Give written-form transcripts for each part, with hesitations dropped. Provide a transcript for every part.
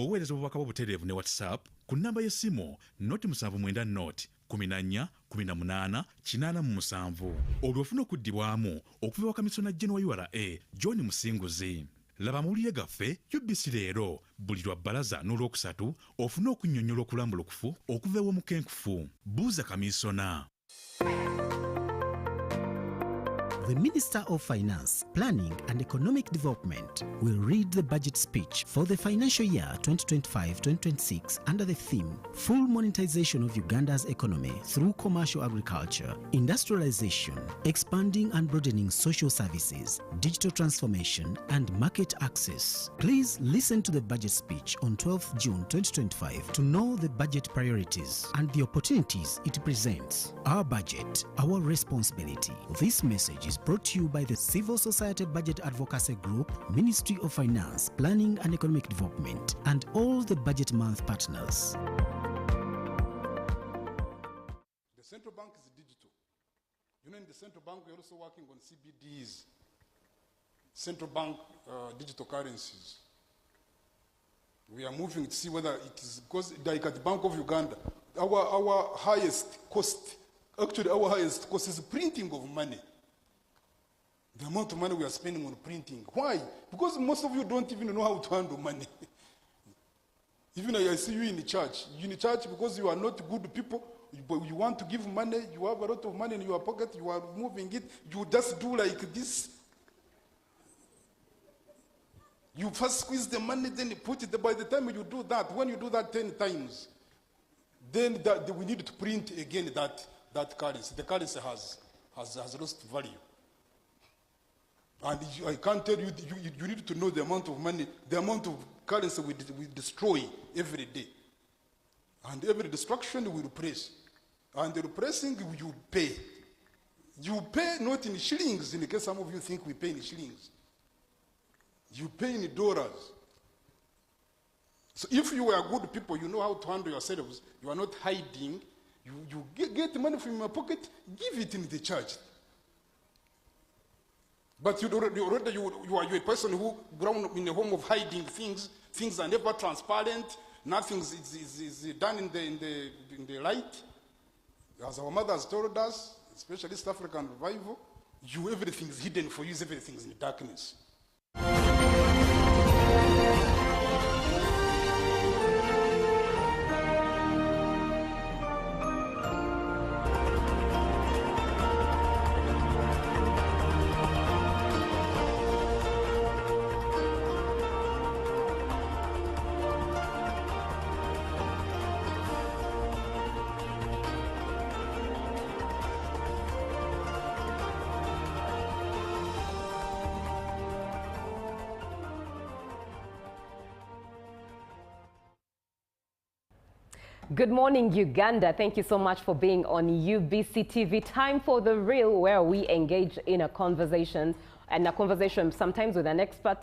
Oweereza obubaka bw'obutereevu ne WhatsApp ku nnamba y'essimu noti 79 noti 14 18 87 olwo ofuna okuddibwamu okuva wa kamisona General URA John Musinguzi. Laba amawulire gaffe UBC leero buli lwa bbalaza n'olwokusatu ofuna okunnyonnyola okulambulukufu okuva ew'omukenkufu. Buuza kamisona. The Minister of Finance, Planning and Economic Development will read the budget speech for the financial year 2025-2026 under the theme Full Monetization of Uganda's Economy through Commercial Agriculture, Industrialization, Expanding and Broadening Social Services, Digital Transformation and Market Access. Please listen to the budget speech on 12th June 2025 to know the budget priorities and the opportunities it presents. Our budget, our responsibility. This message is brought to you by the Civil Society Budget Advocacy Group, Ministry of Finance, Planning and Economic Development, and all the budget month partners. The central bank is digital. You know, in the central bank, we're also working on CBDs, central bank digital currencies. We are moving to see whether it is, because like at the Bank of Uganda, our highest cost is printing of money. The amount of money we are spending on printing. Why? Because most of you don't even know how to handle money. Even I see you in church. You're in church because you are not good people, but you want to give money, you have a lot of money in your pocket, you are moving it, you just do like this. You first squeeze the money, then you put it. By the time you do that, when you do that 10 times, then we need to print again that currency. The currency has lost value. And I can't tell you, you need to know the amount of money, the amount of currency we destroy every day. And every destruction we repress. And the repressing you pay. You pay not in shillings, in case some of you think we pay in shillings. You pay in dollars. So if you are good people, you know how to handle yourselves. You are not hiding. You get the money from your pocket, give it in the church. But you are a person who grown up in a home of hiding things. Things are never transparent. Nothing is done in the light. As our mothers told us, especially East African revival, everything is hidden for you. Everything is in darkness. Good morning, Uganda. Thank you so much for being on UBC TV. Time for The Real, where we engage in a conversation sometimes with an expert,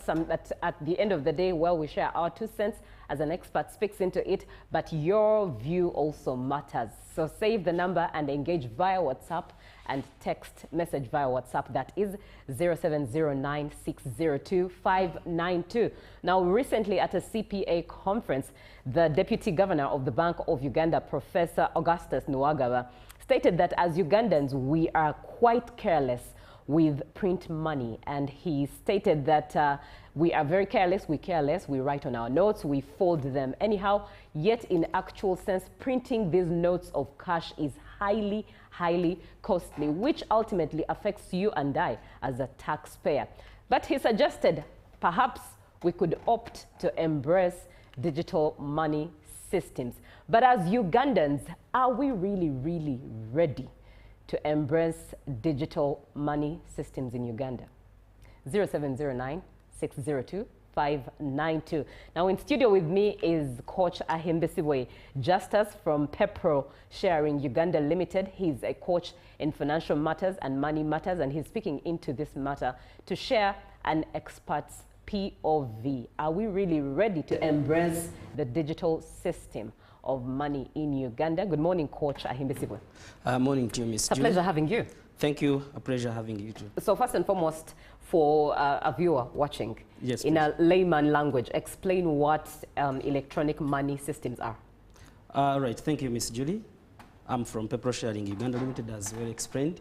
at the end of the day, where we share our 2 cents as an expert speaks into it, but your view also matters. So save the number and engage via WhatsApp and text message via WhatsApp. That is 0709602592. Now, recently at a CPA conference, the Deputy Governor of the Bank of Uganda, Professor Augustus Nuwagaba, stated that as Ugandans, we are quite careless with print money. And he stated that we are very careless, we care less, we write on our notes, we fold them anyhow. Yet in actual sense, printing these notes of cash is highly costly, which ultimately affects you and I as a taxpayer. But he suggested perhaps we could opt to embrace digital money systems. But as Ugandans, are we really ready to embrace digital money systems in Uganda? 0709602592. Now in studio with me is Coach Ahimbesiwe Justus from Pepro Sharing Uganda Limited. He's a coach in financial matters and money matters, and he's speaking into this matter to share an expert's POV. Are we really ready to embrace the digital system of money in Uganda? Good morning, Coach Ahimbesiwe. Morning to you, Miss It's a pleasure having you. Thank you. A pleasure having you too. So first and foremost, for a viewer watching, Yes, in please. a layman language, explain what electronic money systems are. Right. Thank you, Ms. Julie. I'm from Paper Sharing Uganda Limited, as well explained.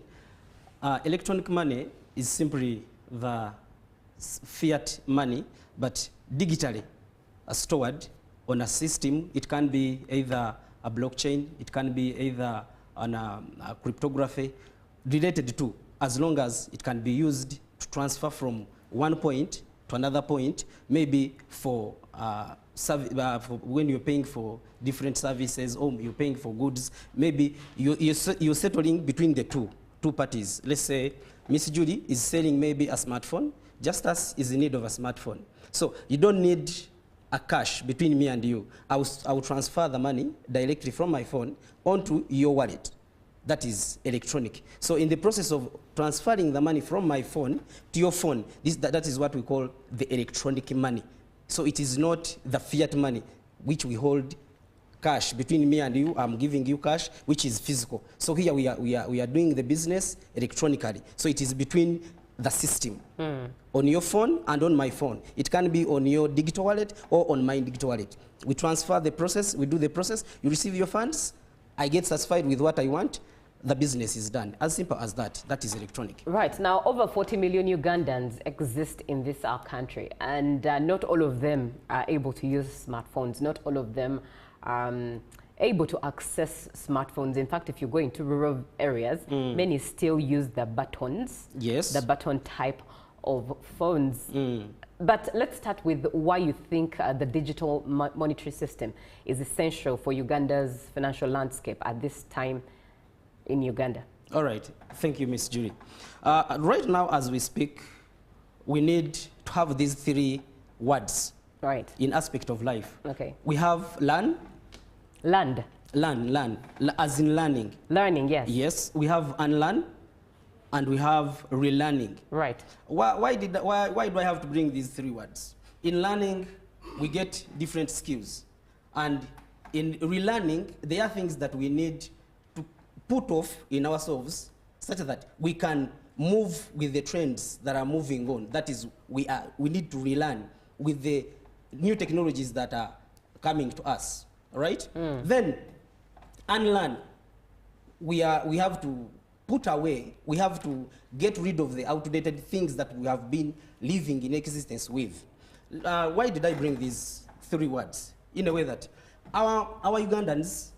Electronic money is simply the fiat money, but digitally stored on a system. It can be either a blockchain, it can be either on a cryptography related to, as long as it can be used to transfer from one point to another point, maybe for when you're paying for different services or you're paying for goods, maybe you're settling between the two parties. Let's say Miss Judy is selling maybe a smartphone, Justus is in need of a smartphone. So you don't need a cash between me and you. I will transfer the money directly from my phone onto your wallet. That is electronic. So in the process of transferring the money from my phone to your phone, that is what we call the electronic money. So it is not the fiat money, which we hold cash between me and you. I'm giving you cash, which is physical. So here we are doing the business electronically. So it is between the system on your phone and on my phone. It can be on your digital wallet or on my digital wallet. We transfer the process, we do the process, you receive your funds, I get satisfied with what I want, the business is done. As simple as that. That is electronic. Right. Now, over 40 million Ugandans exist in this our country, and not all of them are able to use smartphones. Not all of them are able to access smartphones. In fact, if you go into rural areas, many still use the buttons. Yes. The button type of phones. But let's start with why you think the digital monetary system is essential for Uganda's financial landscape at this time in Uganda. All right. Thank you, Ms. Julie. Right now, as we speak, we need to have these three words Right. in aspect of life. Okay. We have learn, Land. as in learning. Learning, yes. Yes. We have unlearn, and we have relearning. Right. Why do I have to bring these three words? In learning, we get different skills. And in relearning, there are things that we need to put off in ourselves such that we can move with the trends that are moving on. That is, we need to relearn with the new technologies that are coming to us, right? Then, unlearn, we have to put away, we have to get rid of the outdated things that we have been living in existence with. Why did I bring these three words? In a way that our Ugandans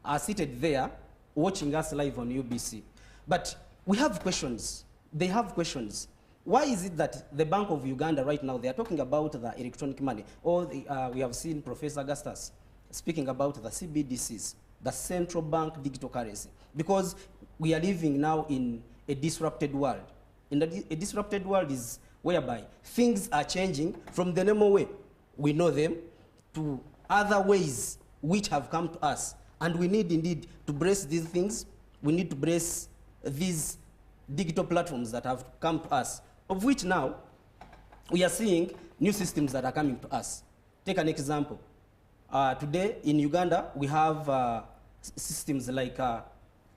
are seated there watching us live on UBC. But we have questions. They have questions. Why is it that the Bank of Uganda right now, they are talking about the electronic money? Or we have seen Professor Augustus speaking about the CBDCs, the central bank digital currency. Because we are living now in a disrupted world. And a disrupted world is whereby things are changing from the normal way we know them to other ways which have come to us. And we need indeed to brace these things. We need to brace these digital platforms that have come to us, of which now we are seeing new systems that are coming to us. Take an example. Today in Uganda, we have systems like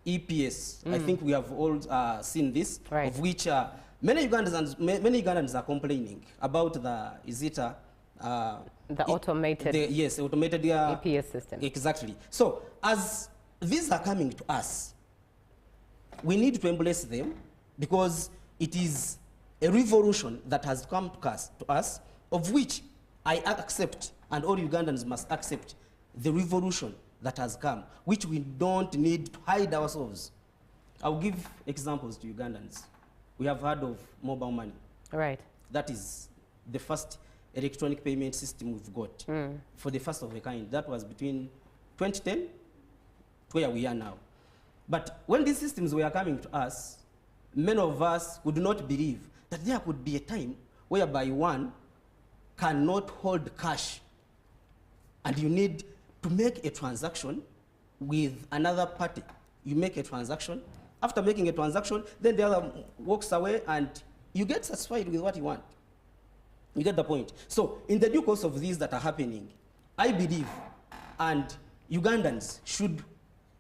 EPS. I think we have all seen this, Right. of which many Ugandans are complaining about the automated yes, automated EPS system. Exactly. So as these are coming to us, we need to embrace them because it is a revolution that has come to us, of which I accept, and all Ugandans must accept, the revolution that has come, which we don't need to hide ourselves. I'll give examples to Ugandans. We have heard of mobile money. Right. That is the first electronic payment system we've got for the first of a kind. That was between 2010 to where we are now. But when these systems were coming to us, many of us would not believe that there could be a time whereby one cannot hold cash and you need to make a transaction with another party. You make a transaction. After making a transaction, then the other walks away and you get satisfied with what you want. You get the point? So in the due course of these that are happening, I believe, and Ugandans should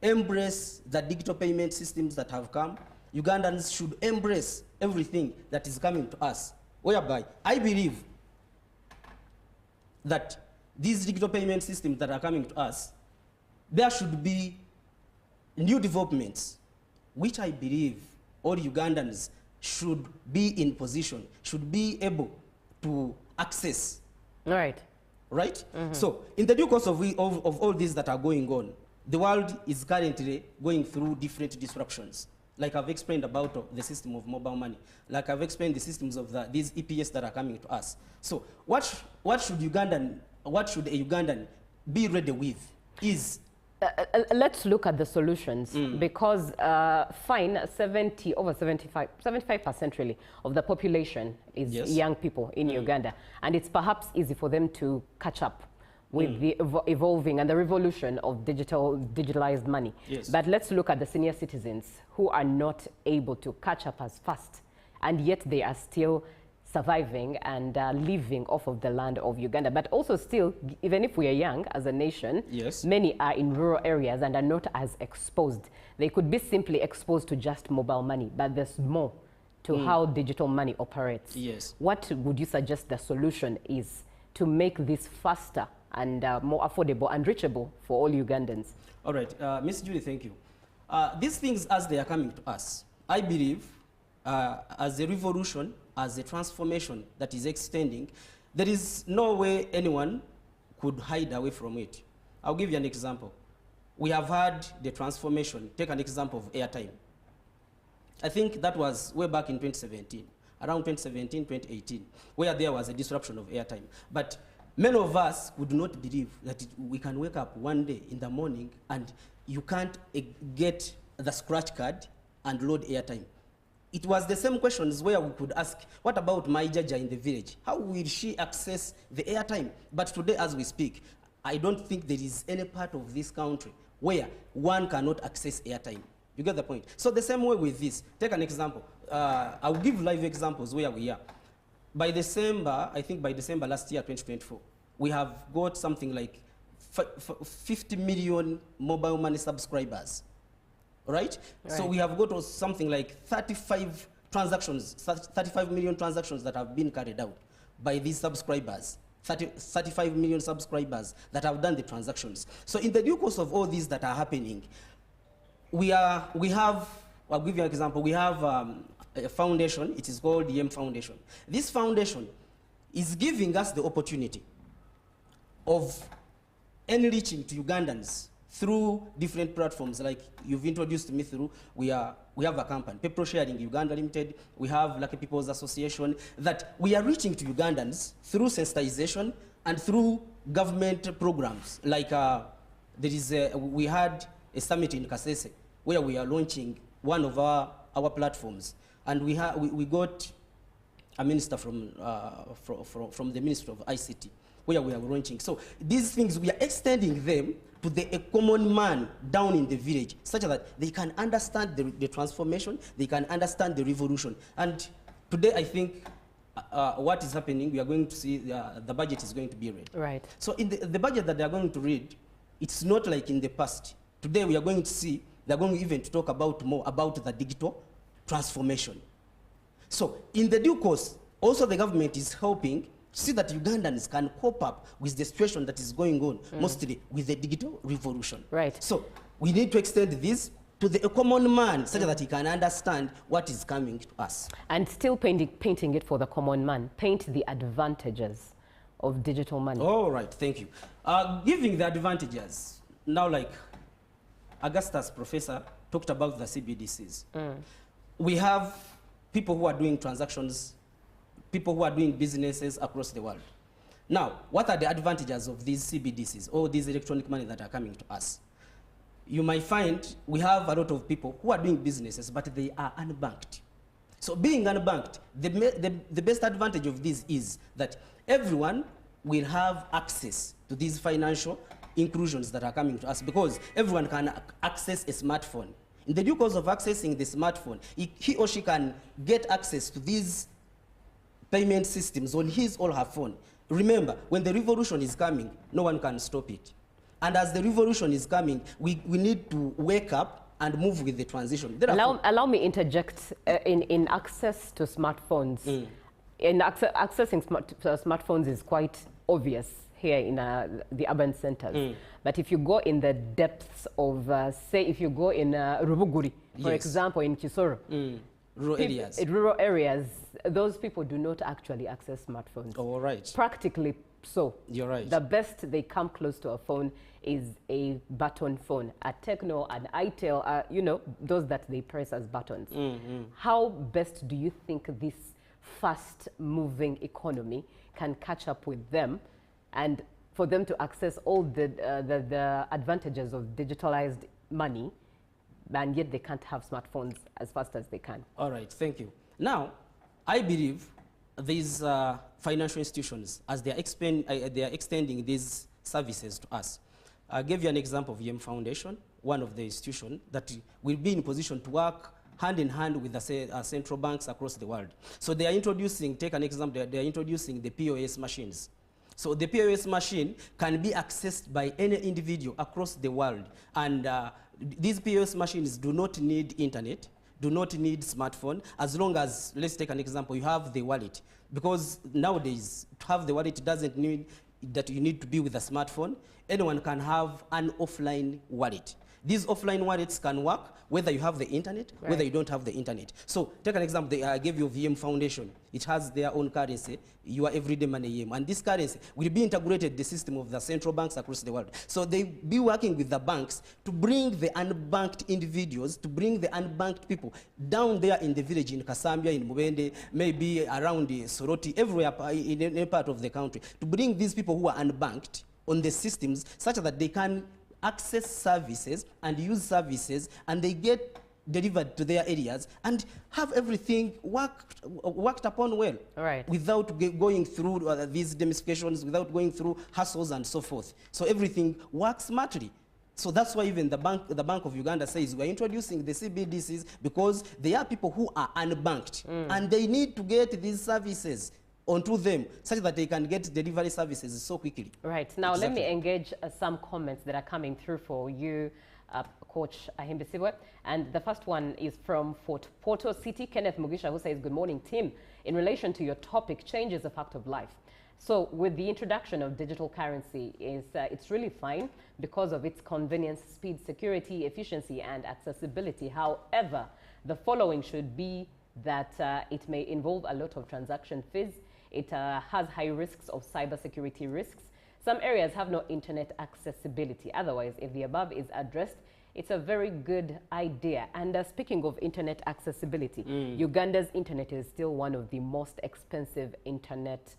embrace the digital payment systems that have come, Ugandans should embrace everything that is coming to us, whereby I believe that these digital payment systems that are coming to us, there should be new developments, which I believe all Ugandans should be in position, should be able to access. Right. Right? So, in the due course of all these that are going on, the world is currently going through different disruptions. Like I've explained about the system of mobile money. Like I've explained the systems of these EPS that are coming to us. So, what should a Ugandan be ready with is... let's look at the solutions, because over 75% really of the population is young people in Uganda, and it's perhaps easy for them to catch up with the evolving and the revolution of digitalized money. Yes. But let's look at the senior citizens who are not able to catch up as fast, and yet they are still surviving and living off of the land of Uganda. But also still, even if we are young as a nation, many are in rural areas and are not as exposed. They could be simply exposed to just mobile money, but there's more to how digital money operates. Yes. What would you suggest the solution is to make this faster and more affordable and reachable for all Ugandans? All right, Ms. Judy, thank you. These things, as they are coming to us, I believe as a revolution, as a transformation that is extending, there is no way anyone could hide away from it. I'll give you an example. We have had the transformation. Take an example of airtime. I think that was way back in 2017, around 2017, 2018, where there was a disruption of airtime. But many of us would not believe that we can wake up one day in the morning and you can't get the scratch card and load airtime. It was the same questions where we could ask, what about my Jaja in the village? How will she access the airtime? But today, as we speak, I don't think there is any part of this country where one cannot access airtime. You get the point? So the same way with this. Take an example. I'll give live examples where we are. By December, I think by December last year, 2024, we have got something like 50 million mobile money subscribers. Right? So we have got something like 35 million transactions that have been carried out by these subscribers. 35 million subscribers that have done the transactions. So in the due course of all these that are happening, we have, I'll give you an example, we have a foundation, it is called the M Foundation. This foundation is giving us the opportunity of enriching to Ugandans through different platforms, like you've introduced me through. We have a company, People Sharing Uganda Limited. We have Lucky People's Association, that we are reaching to Ugandans through sensitization and through government programs. Like we had a summit in Kasese where we are launching one of our platforms, and we got a minister from the Ministry of ICT, where we are launching. So these things, we are extending them to a common man down in the village, such that they can understand the transformation, they can understand the revolution. And today, I think what is happening, we are going to see the budget is going to be read. Right. So in the budget that they are going to read, it's not like in the past. Today, we are going to see, they're going even to talk about more about the digital transformation. So in the due course, also the government is helping see that Ugandans can cope up with the situation that is going on, mostly with the digital revolution. Right. So we need to extend this to the common man, such that he can understand what is coming to us. And still painting it for the common man, paint the advantages of digital money. All right, thank you. Giving the advantages, now like Augustus Professor talked about the CBDCs. We have people who are doing transactions, people who are doing businesses across the world. Now, what are the advantages of these CBDCs, or these electronic money that are coming to us? You might find we have a lot of people who are doing businesses, but they are unbanked. So being unbanked, the best advantage of this is that everyone will have access to these financial inclusions that are coming to us, because everyone can access a smartphone. In the due course of accessing the smartphone, he or she can get access to these payment systems on his or her phone. Remember, when the revolution is coming, no one can stop it. And as the revolution is coming, we need to wake up and move with the transition. Allow me interject in access to smartphones. In accessing smartphones is quite obvious here in the urban centers. But if you go in the depths of, say, if you go in Rubuguri, for example, in Kisoro, rural areas, those people do not actually access smartphones. Oh, right. Practically so. You're right. The best they come close to a phone is a button phone, a Techno, an itel, you know, those that they press as buttons. How best do you think this fast-moving economy can catch up with them, and for them to access all the advantages of digitalized money, and yet they can't have smartphones as fast as they can? All right, thank you. Now, I believe these financial institutions, as they are extending these services to us. I'll give you an example of YEM Foundation, one of the institutions that will be in position to work hand in hand with the central banks across the world. So they are introducing, take an example, they are introducing the POS machines. So the POS machine can be accessed by any individual across the world. And these POS machines do not need internet, do not need smartphone, as long as, let's take an example, you have the wallet. Because nowadays, to have the wallet doesn't mean that you need to be with a smartphone. Anyone can have an offline wallet. These offline wallets can work whether you have the internet, whether you don't have the internet. So take an example, I gave you YEM Foundation. It has their own currency, your everyday money YEM. And this currency will be integrated the system of the central banks across the world. So they be working with the banks to bring the unbanked individuals, to bring the unbanked people down there in the village, in Kasambia, in Mubende, maybe around the Soroti, everywhere in any part of the country, to bring these people who are unbanked on the systems such that they can access services and use services, and they get delivered to their areas and have everything worked upon well, without going through these demystifications, without going through hassles and so forth. So everything works smartly. So that's why even the Bank of Uganda says we're introducing the CBDCs, because they are people who are unbanked and they need to get these services onto them such that they can get delivery services so quickly. Right. Now, let me engage some comments that are coming through for you, Coach Ahimbisibwe. And the first one is from Fort Portal City, Kenneth Mugisha, who says, good morning, team. In relation to your topic, change is a fact of life. So with the introduction of digital currency, it's really fine because of its convenience, speed, security, efficiency, and accessibility. However, the following should be that it may involve a lot of transaction fees. It has high risks of cybersecurity risks. Some areas have no internet accessibility. Otherwise, if the above is addressed, it's a very good idea. And speaking of internet accessibility, Uganda's internet is still one of the most expensive internet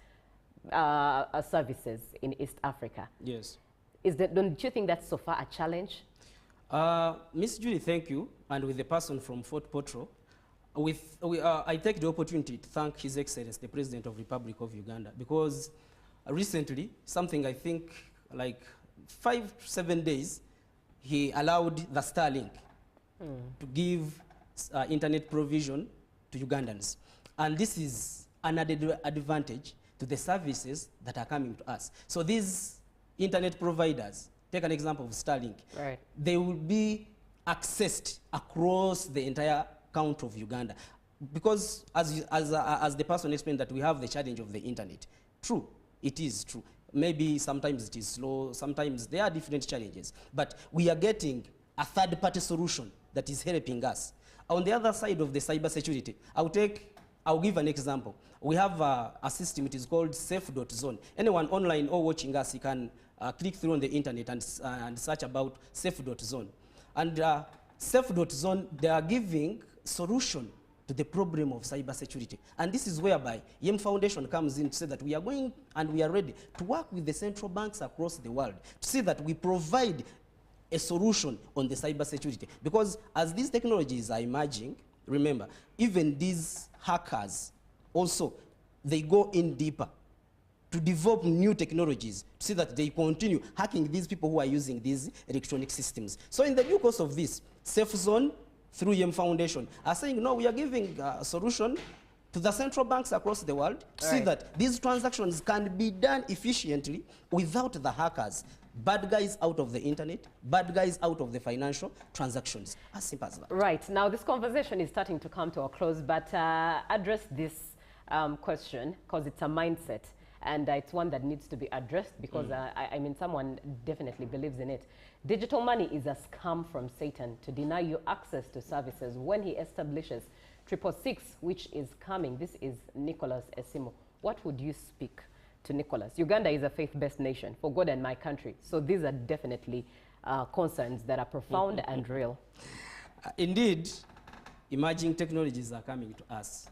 services in East Africa. Yes. Don't you think that's so far a challenge? Ms. Julie, thank you. And with the person from Fort Portal, I take the opportunity to thank His Excellency, the President of the Republic of Uganda, because recently, something I think like 5 to 7 days, he allowed the Starlink to give internet provision to Ugandans. And this is an added advantage to the services that are coming to us. So these internet providers, take an example of Starlink, they will be accessed across the entire country of Uganda. Because as the person explained that we have the challenge of the internet. True, it is true. Maybe sometimes it is slow, sometimes there are different challenges. But we are getting a third-party solution that is helping us. On the other side of the cybersecurity, I'll give an example. We have a system, it is called safe.zone. Anyone online or watching us, you can click through on the internet and search about safe.zone. And safe.zone, they are giving solution to the problem of cybersecurity. And this is whereby YEM Foundation comes in to say that we are going and we are ready to work with the central banks across the world to see that we provide a solution on the cybersecurity. Because as these technologies are emerging, remember, even these hackers also, they go in deeper to develop new technologies to see that they continue hacking these people who are using these electronic systems. So in the due course of this, Safe Zone through YEM Foundation are saying, no, we are giving a solution to the central banks across the world to see that these transactions can be done efficiently without the hackers bad guys out of the internet, bad guys out of the financial transactions. As simple as that. Right. Now, this conversation is starting to come to a close, but address this question because it's a mindset. And it's one that needs to be addressed because, I mean, someone definitely believes in it. Digital money is a scam from Satan to deny you access to services when he establishes 666, which is coming. This is Nicholas Esimo. What would you speak to Nicholas? Uganda is a faith-based nation, for God and my country. So these are definitely concerns that are profound and real. Indeed, emerging technologies are coming to us.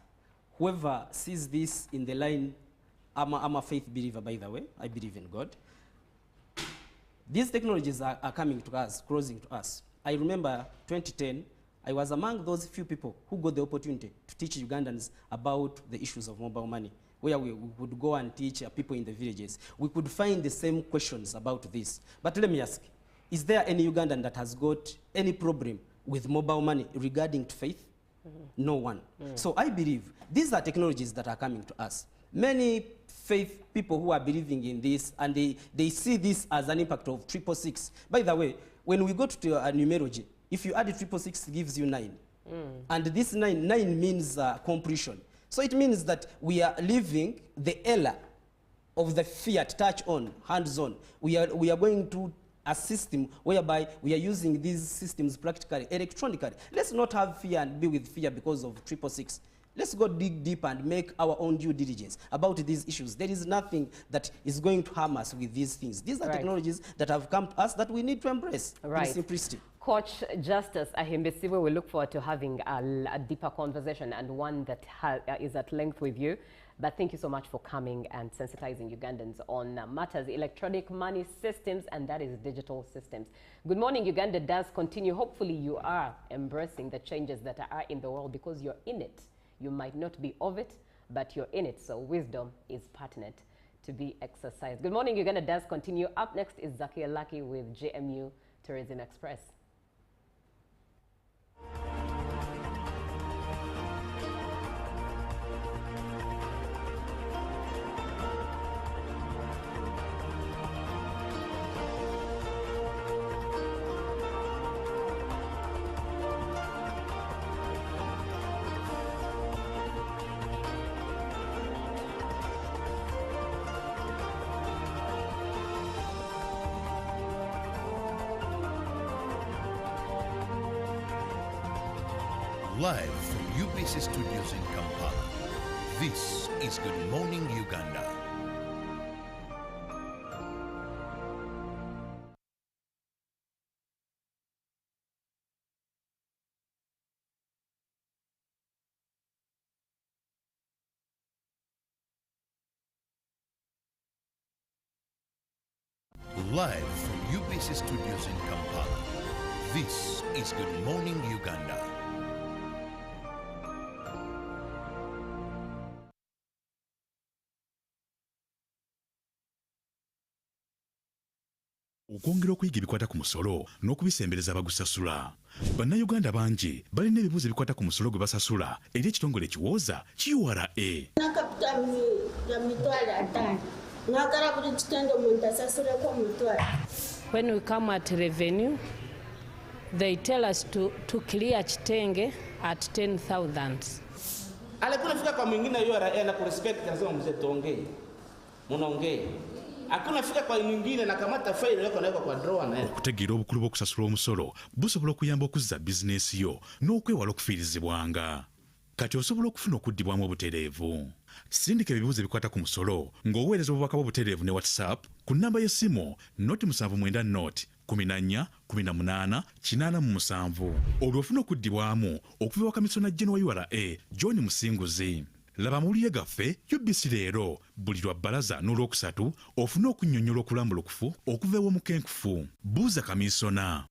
Whoever sees this in the line, I'm a faith believer, by the way. I believe in God. These technologies are coming to us, closing to us. I remember 2010, I was among those few people who got the opportunity to teach Ugandans about the issues of mobile money, where we would go and teach people in the villages. We could find the same questions about this. But let me ask, is there any Ugandan that has got any problem with mobile money regarding to faith? No one. So I believe these are technologies that are coming to us. Many faith people who are believing in this, and they see this as an impact of 666. By the way, when we go to a numerology, if you add 666, it gives you 9. And this 9 means completion. So it means that we are leaving the era of the fiat, touch on, hands on. We are going to a system whereby we are using these systems practically, electronically. Let's not have fear and be with fear because of 666. Let's go dig deep and make our own due diligence about these issues. There is nothing that is going to harm us with these things. These are technologies that have come to us that we need to embrace in simplicity. Coach Justice Ahimbesiwe, we look forward to having a deeper conversation and one that is at length with you. But thank you so much for coming and sensitizing Ugandans on matters electronic money systems, and that is digital systems. Good morning, Uganda does continue. Hopefully you are embracing the changes that are in the world because you're in it. You might not be of it, but you're in it. So wisdom is pertinent to be exercised. Good morning, Uganda does continue. Up next is Zakia Lucky with JMU Tourism Express. Live from UBC Studios in Kampala, this is Good Morning Uganda. Live from UBC Studios in Kampala, this is Good Morning Uganda. Okwongera okuyiga ebikwata ku musolo n'okubisembereza abagusasula. Bannayuganda bangi balina ebibuuzo ebikwata ku musolo gwe basasula eri ekitongole ekiwooza URA. When we come at revenue, they tell us to clear kitenge at 10,000. Alikuwa fika kwa mwingine URA na kurespect lazima mzee tuongee. Munaongee. Akuna fika kwa mwingine na kamata faili yako naweka kwa drawer na okutegeera obukulu bw'okusasula omusolo busobola okuyamba okuzza bizinesi yo n'okwewala okufiirizibwanga. Kati osobola okufuna okuddibwamu obutereevu. Sindika ebibuuzo ebikwata ku musolo ng'oweereza obubaka bw'obutereevu ne WhatsApp ku nnamba y'essimu 0790 14 18 87. Olwo ofuna okuddibwamu okuva ewa Kamisona General wa URA John Musinguzi. Laba mawulire gaffe UBC leero buli lwa bbalaza n'olwokusatu ofuna okunnyonnyola okulambulukufu okuva ew'omukenkufu. Buuza Kamisona.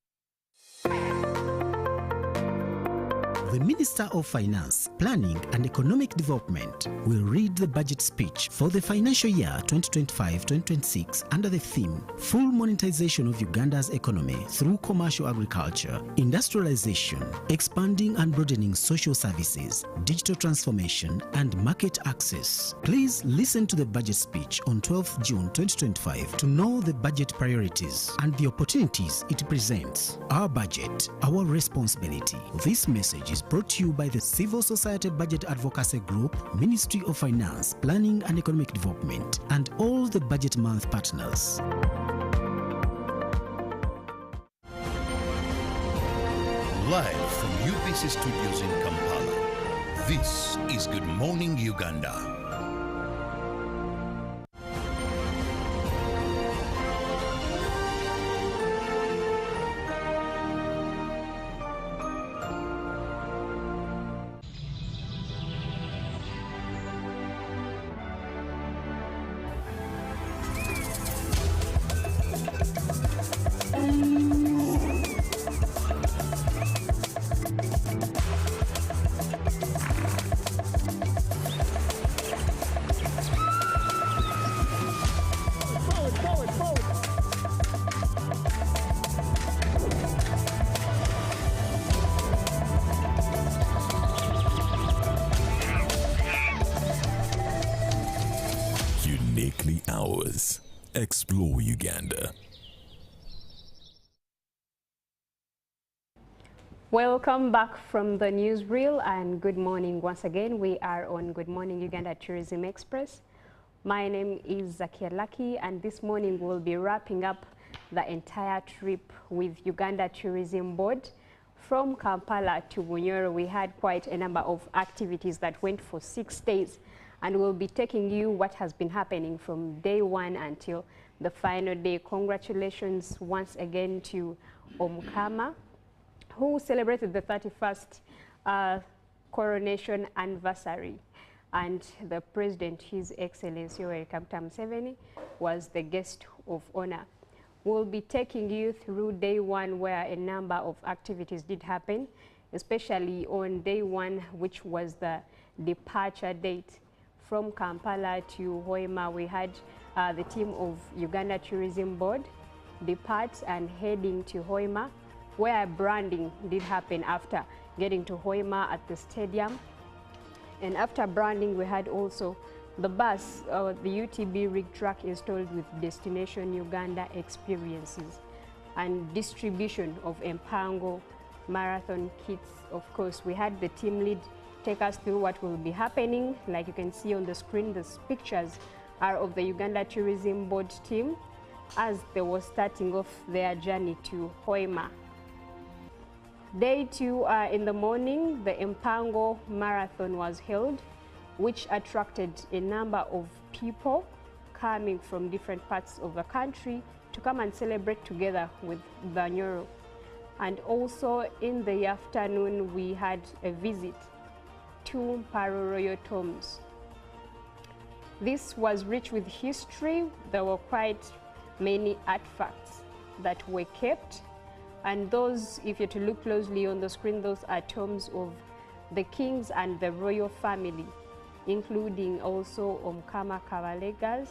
The Minister of Finance, Planning and Economic Development will read the budget speech for the financial year 2025-2026 under the theme Full Monetization of Uganda's Economy through Commercial Agriculture, Industrialization, Expanding and Broadening Social Services, Digital Transformation and Market Access. Please listen to the budget speech on 12th June 2025 to know the budget priorities and the opportunities it presents. Our budget, our responsibility. This message is brought to you by the Civil Society Budget Advocacy Group, Ministry of Finance, Planning and Economic Development, and all the Budget Month partners. Live from UBC Studios in Kampala, this is Good Morning Uganda. Uniquely ours. Explore Uganda. Welcome back from the newsreel and good morning once again. We are on Good Morning Uganda Tourism Express. My name is Zakia Lucky and this morning we'll be wrapping up the entire trip with Uganda Tourism Board. From Kampala to Bunyoro, we had quite a number of activities that went for 6 days, and we'll be taking you what has been happening from day one until the final day. Congratulations once again to Omukama, who celebrated the 31st coronation anniversary. And the President, His Excellency Yoweri Kaguta Museveni, was the guest of honor. We'll be taking you through day one where a number of activities did happen, especially on day one, which was the departure date. From Kampala to Hoima, we had the team of Uganda Tourism Board depart and heading to Hoima, where branding did happen after getting to Hoima at the stadium. And after branding, we had also the bus, the UTB rig truck installed with Destination Uganda experiences and distribution of Empango marathon kits. Of course, we had the team lead take us through what will be happening. Like you can see on the screen, the pictures are of the Uganda Tourism Board team as they were starting off their journey to Hoima. Day two, in the morning, the Empango Marathon was held, which attracted a number of people coming from different parts of the country to come and celebrate together with Bunyoro. And also in the afternoon, we had a visit to Mparo Royal Tombs. This was rich with history. There were quite many artifacts that were kept. And those, if you're to look closely on the screen, those are tombs of the kings and the royal family, including also Omukama Kabalegas.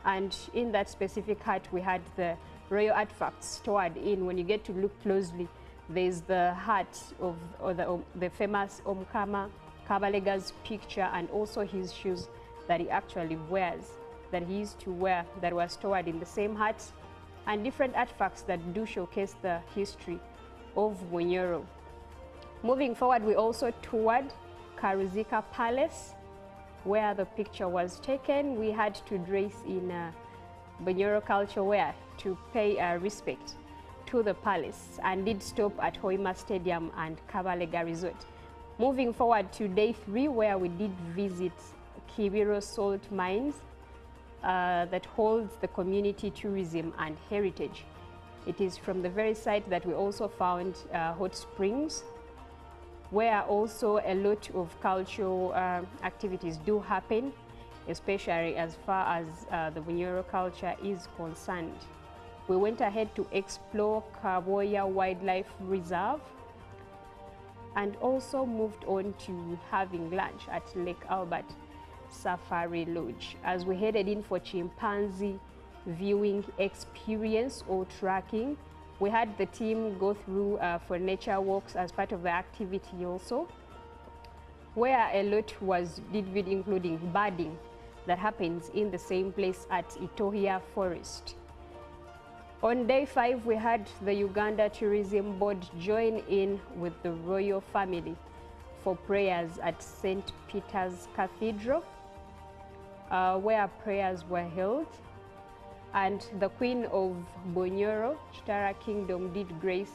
And in that specific hut, we had the royal artifacts stored in. When you get to look closely, there's the hut of the famous Omukama Kabalega's picture and also his shoes that he actually wears, that he used to wear, that were stored in the same hut, and different artifacts that do showcase the history of Bunyoro. Moving forward, we also toured Karuzika Palace, where the picture was taken. We had to dress in Bunyoro culture wear to pay respect to the palace, and did stop at Hoima Stadium and Kabalega Resort. Moving forward to day 3, where we did visit Kibiro Salt Mines that holds the community tourism and heritage. It is from the very site that we also found hot springs, where also a lot of cultural activities do happen, especially as far as the Bunyoro culture is concerned. We went ahead to explore Kaboya Wildlife Reserve, and also moved on to having lunch at Lake Albert Safari Lodge. As we headed in for chimpanzee viewing experience or tracking, we had the team go through for nature walks as part of the activity also, where a lot was viewed, including birding that happens in the same place at Itohia Forest. On day 5, we had the Uganda Tourism Board join in with the royal family for prayers at St. Peter's Cathedral, where prayers were held. And the Queen of Bonyoro, Chitara Kingdom, did grace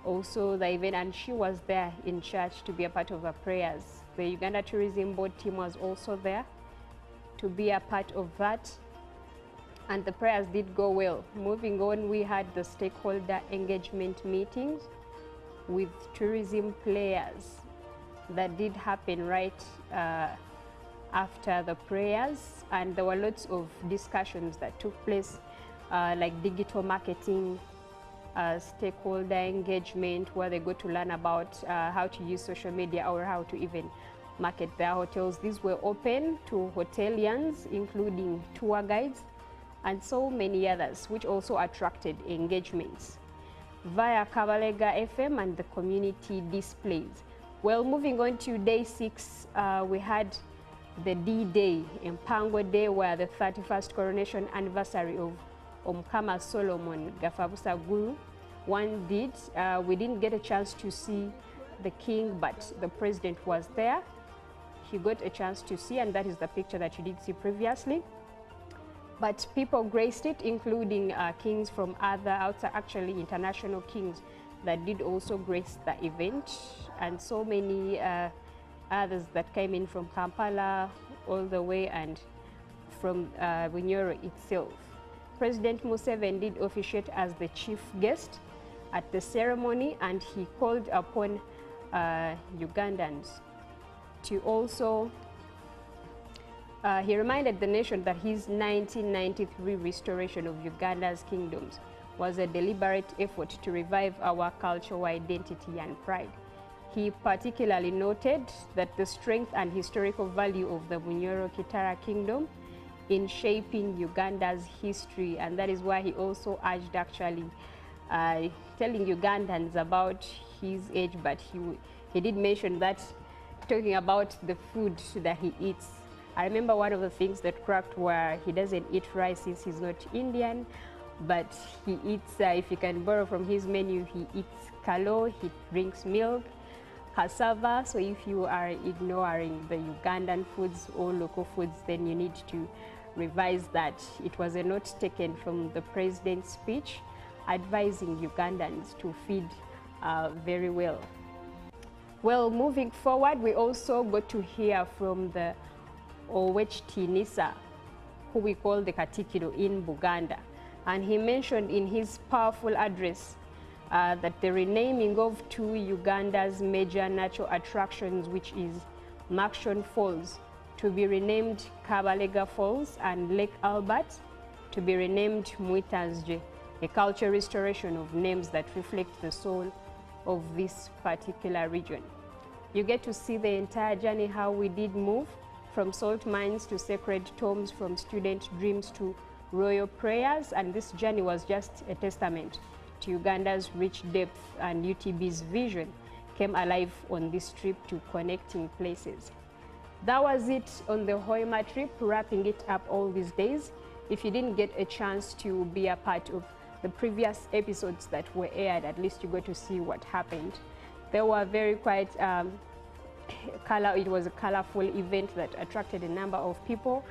also the event, and she was there in church to be a part of the prayers. The Uganda Tourism Board team was also there to be a part of that, and the prayers did go well. Moving on, we had the stakeholder engagement meetings with tourism players that did happen right after the prayers, and there were lots of discussions that took place, like digital marketing, stakeholder engagement, where they got to learn about how to use social media or how to even market their hotels. These were open to hotelians, including tour guides and so many others, which also attracted engagements via Kabalega FM and the community displays. Well, moving on to day 6, we had the D-Day, Mpango Day, where the 31st coronation anniversary of Omukama Solomon Gafabusa Guru one did. We didn't get a chance to see the king, but the president was there. He got a chance to see, and that is the picture that you did see previously. But people graced it, including kings from other outside, actually international kings that did also grace the event, and so many others that came in from Kampala all the way and from Bunyoro itself. President Museveni did officiate as the chief guest at the ceremony, and he called upon Ugandans to also, he reminded the nation that his 1993 restoration of Uganda's kingdoms was a deliberate effort to revive our cultural identity and pride. He particularly noted that the strength and historical value of the Bunyoro Kitara Kingdom in shaping Uganda's history, and that is why he also urged actually telling Ugandans about his age, but he did mention that talking about the food that he eats. I remember one of the things that cracked where he doesn't eat rice since he's not Indian, but he eats, if you can borrow from his menu, he eats kalo, he drinks milk, cassava. So if you are ignoring the Ugandan foods or local foods, then you need to revise that. It was a note taken from the president's speech advising Ugandans to feed very well. Well, moving forward, we also got to hear from the Owechtinisa, who we call the Katikkiro in Buganda. And he mentioned in his powerful address that the renaming of 2 Uganda's major natural attractions, which is Makshon Falls, to be renamed Kabalega Falls, and Lake Albert to be renamed Mwitanzje, a cultural restoration of names that reflect the soul of this particular region. You get to see the entire journey, how we did move from salt mines to sacred tombs, from student dreams to royal prayers, and this journey was just a testament to Uganda's rich depth, and UTB's vision came alive on this trip to connecting places. That was it on the Hoima trip, wrapping it up all these days. If you didn't get a chance to be a part of the previous episodes that were aired, at least you got to see what happened. They were very quite it was a colorful event that attracted a number of people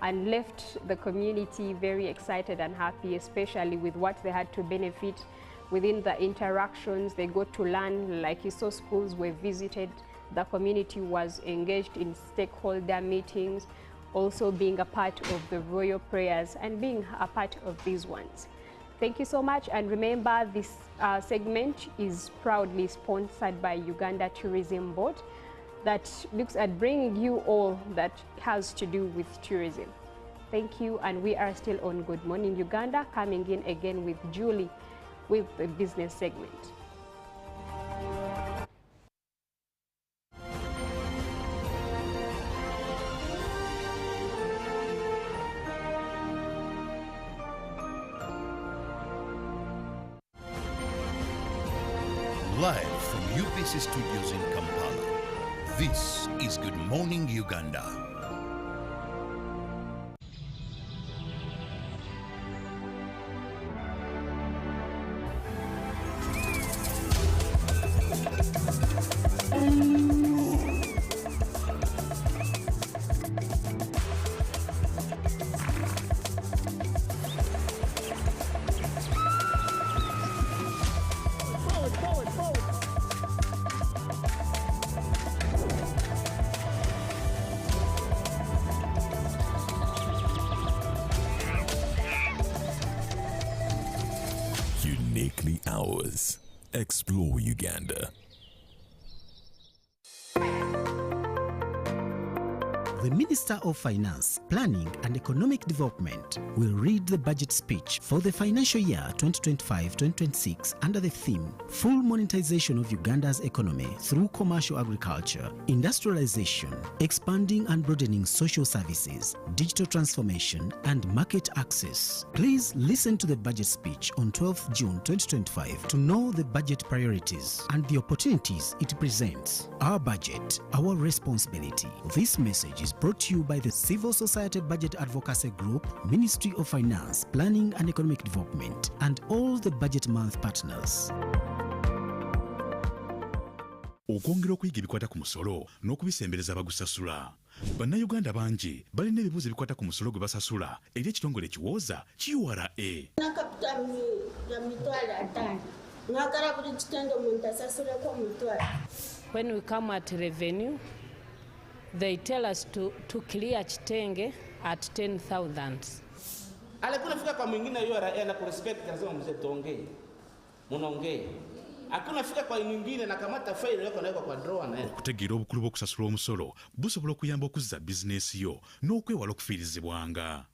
and left the community very excited and happy, especially with what they had to benefit within the interactions. They got to learn, like you saw, schools were visited, the community was engaged in stakeholder meetings, also being a part of the royal prayers and being a part of these ones. Thank you so much, and remember this segment is proudly sponsored by Uganda Tourism Board that looks at bringing you all that has to do with tourism. Thank you, and we are still on Good Morning Uganda, coming in again with Julie with the business segment. Live from UBC Studios in Kampala, this is Good Morning Uganda. Uniquely ours. Explore Uganda. The Minister of Finance, Planning and Economic Development will read the budget speech for the financial year 2025-2026 under the theme Full Monetization of Uganda's Economy through Commercial Agriculture, Industrialization, Expanding and Broadening Social Services, Digital Transformation and Market Access. Please listen to the budget speech on 12th June 2025 to know the budget priorities and the opportunities it presents. Our budget, our responsibility. This message is brought to you by the Civil Society Budget Advocacy Group, Ministry of Finance, Planning and Economic Development, and all the Budget Month partners. Okwongera okuyiga ebikwata ku musolo n'okubisembereza abagusasula. Bannayuganda bangi balina ebibuuzo ebikwata ku musolo gwe basasula eri ekitongole ekiwooza URA. When we come at revenue, they tell us to clear kitenge at 10,000. Alikuwa nafika kwa mwingine URA na kurespect lazima mzee tuongee. Munaongea. Hakuna fika kwa mwingine na kamata faili yako naweka kwa drawer na. Okutegeera obukulu bw'okusasula omusolo busobola okuyamba okuzza bizinesi yo n'okwewala okufiirizibwanga.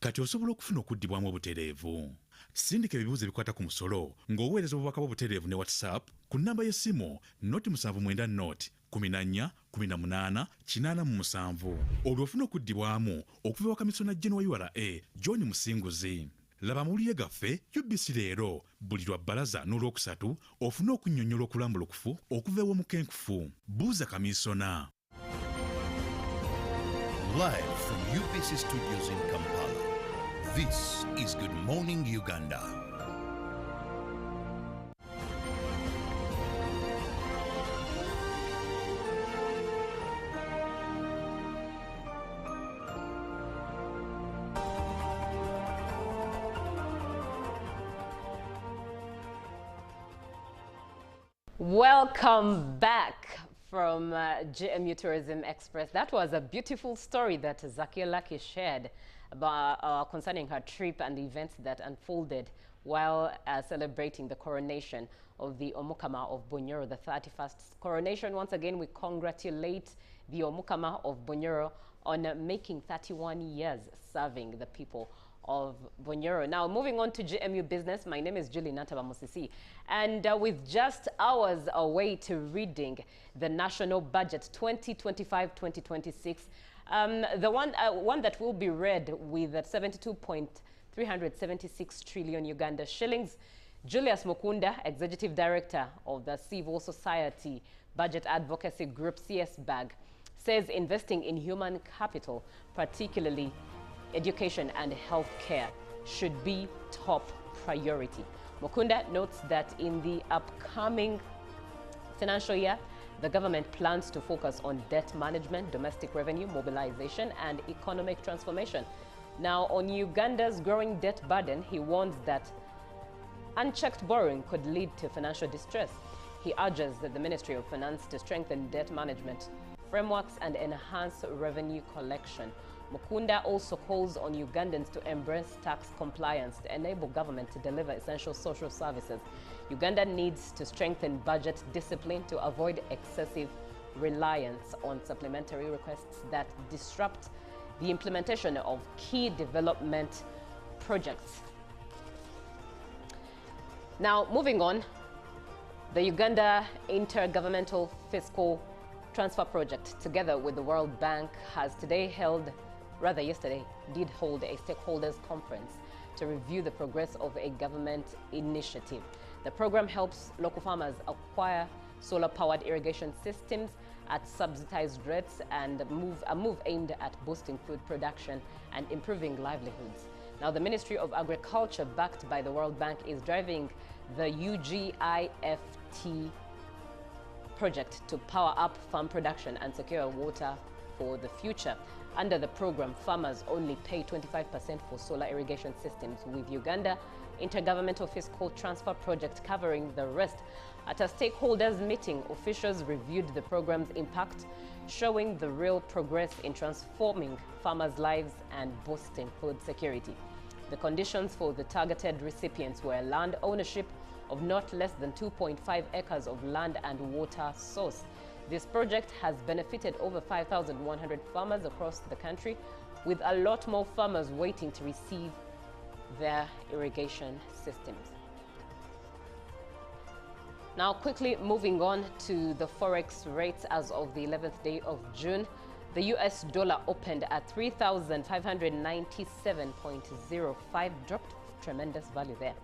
Kati osobola okufuna okuddibwamu obutereevu. Sindika ebibuuzo ebikwata ku musolo ng'oweereza obubaka bw'obutereevu ne WhatsApp ku nnamba y'essimu 07941887 olwo ofuna okuddibwamu okuva wa kamisona General wa URA John Musinguzi. Laba amawulire gaffe UBC leero buli lwa bbalaza n'olwokusatu ofuna okunnyonnyola okulambulukufu okuva ew'omukenkufu. Buuza kamisona. Live from UBC Studios in Kampala, this is Good Morning Uganda. Welcome back from GMU Tourism Express. That was a beautiful story that Zakia Laki shared about concerning her trip and the events that unfolded while celebrating the coronation of the Omukama of Bunyoro, the 31st coronation. Once again, we congratulate the Omukama of Bunyoro on making 31 years serving the people of Bunyoro. Now, moving on to GMU Business, my name is Julie Nataba Musisi, and with just hours away to reading the National Budget 2025-2026, the one that will be read with 72.376 trillion Uganda shillings, Julius Mukunda, Executive Director of the Civil Society Budget Advocacy Group, CSBAG, says investing in human capital, particularly education and healthcare, should be top priority. Mukunda notes that in the upcoming financial year, the government plans to focus on debt management, domestic revenue mobilization, and economic transformation. Now, on Uganda's growing debt burden, he warns that unchecked borrowing could lead to financial distress. He urges that the Ministry of Finance to strengthen debt management frameworks and enhance revenue collection. Mukunda also calls on Ugandans to embrace tax compliance to enable government to deliver essential social services. Uganda needs to strengthen budget discipline to avoid excessive reliance on supplementary requests that disrupt the implementation of key development projects. Now, moving on, the Uganda Intergovernmental Fiscal Transfer Project, together with the World Bank, has yesterday did hold a stakeholders conference to review the progress of a government initiative. The program helps local farmers acquire solar-powered irrigation systems at subsidized rates and a move aimed at boosting food production and improving livelihoods. Now, the Ministry of Agriculture, backed by the World Bank, is driving the UGIFT project to power up farm production and secure water for the future. Under the program, farmers only pay 25% for solar irrigation systems, with Uganda Intergovernmental Fiscal Transfer Project covering the rest. At a stakeholders meeting, officials reviewed the program's impact, showing the real progress in transforming farmers' lives and boosting food security. The conditions for the targeted recipients were land ownership of not less than 2.5 acres of land and water source. This project has benefited over 5,100 farmers across the country, with a lot more farmers waiting to receive their irrigation systems. Now, quickly moving on to the forex rates as of the 11th day of June. The US dollar opened at 3,597.05, dropped tremendous value there,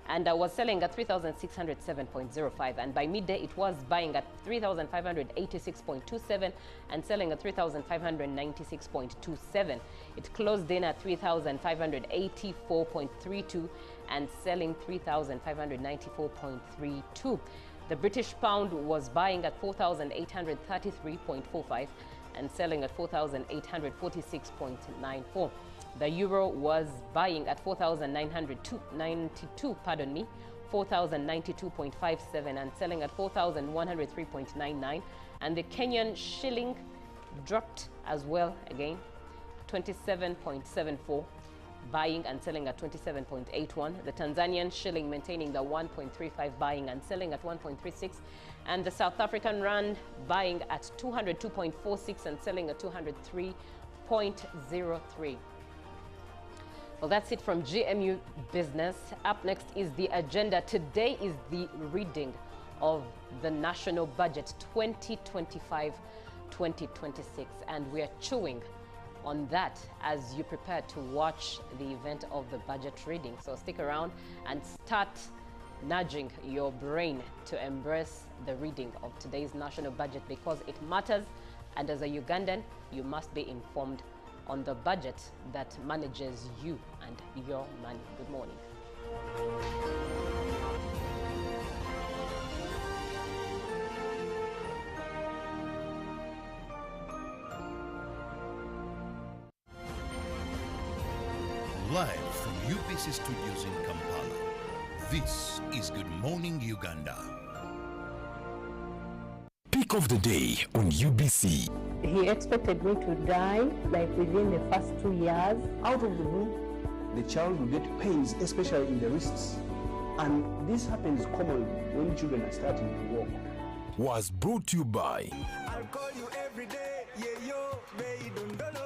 and was selling at 3,607.05, and by midday it was buying at 3,586.27 and selling at 3,596.27. It closed in at 3,584.32 and selling 3,594.32. The British pound was buying at 4,833.45 and selling at 4,846.94. The euro was buying at 4,992, 4,092.57 and selling at 4,103.99. And the Kenyan shilling dropped as well again, 27.74, buying and selling at 27.81. The Tanzanian shilling maintaining the 1.35, buying and selling at 1.36. And the South African rand buying at 202.46 and selling at 203.03. Well, that's it from GMU Business. Up next is the agenda. Today is the reading of the National Budget 2025-2026, and we are chewing on that as you prepare to watch the event of the budget reading. So stick around and start nudging your brain to embrace the reading of today's national budget, because it matters, and as a Ugandan, you must be informed on the budget that manages you and your money. Good morning. Live from UBC Studios in Kampala, this is Good Morning Uganda. Pick of the day on UBC. He expected me to die like within the first 2 years. Out of the blue, the child will get pains, especially in the wrists. And this happens commonly when children are starting to walk. Was brought to you by I'll call you every day, yeah, yo, baby, don't know.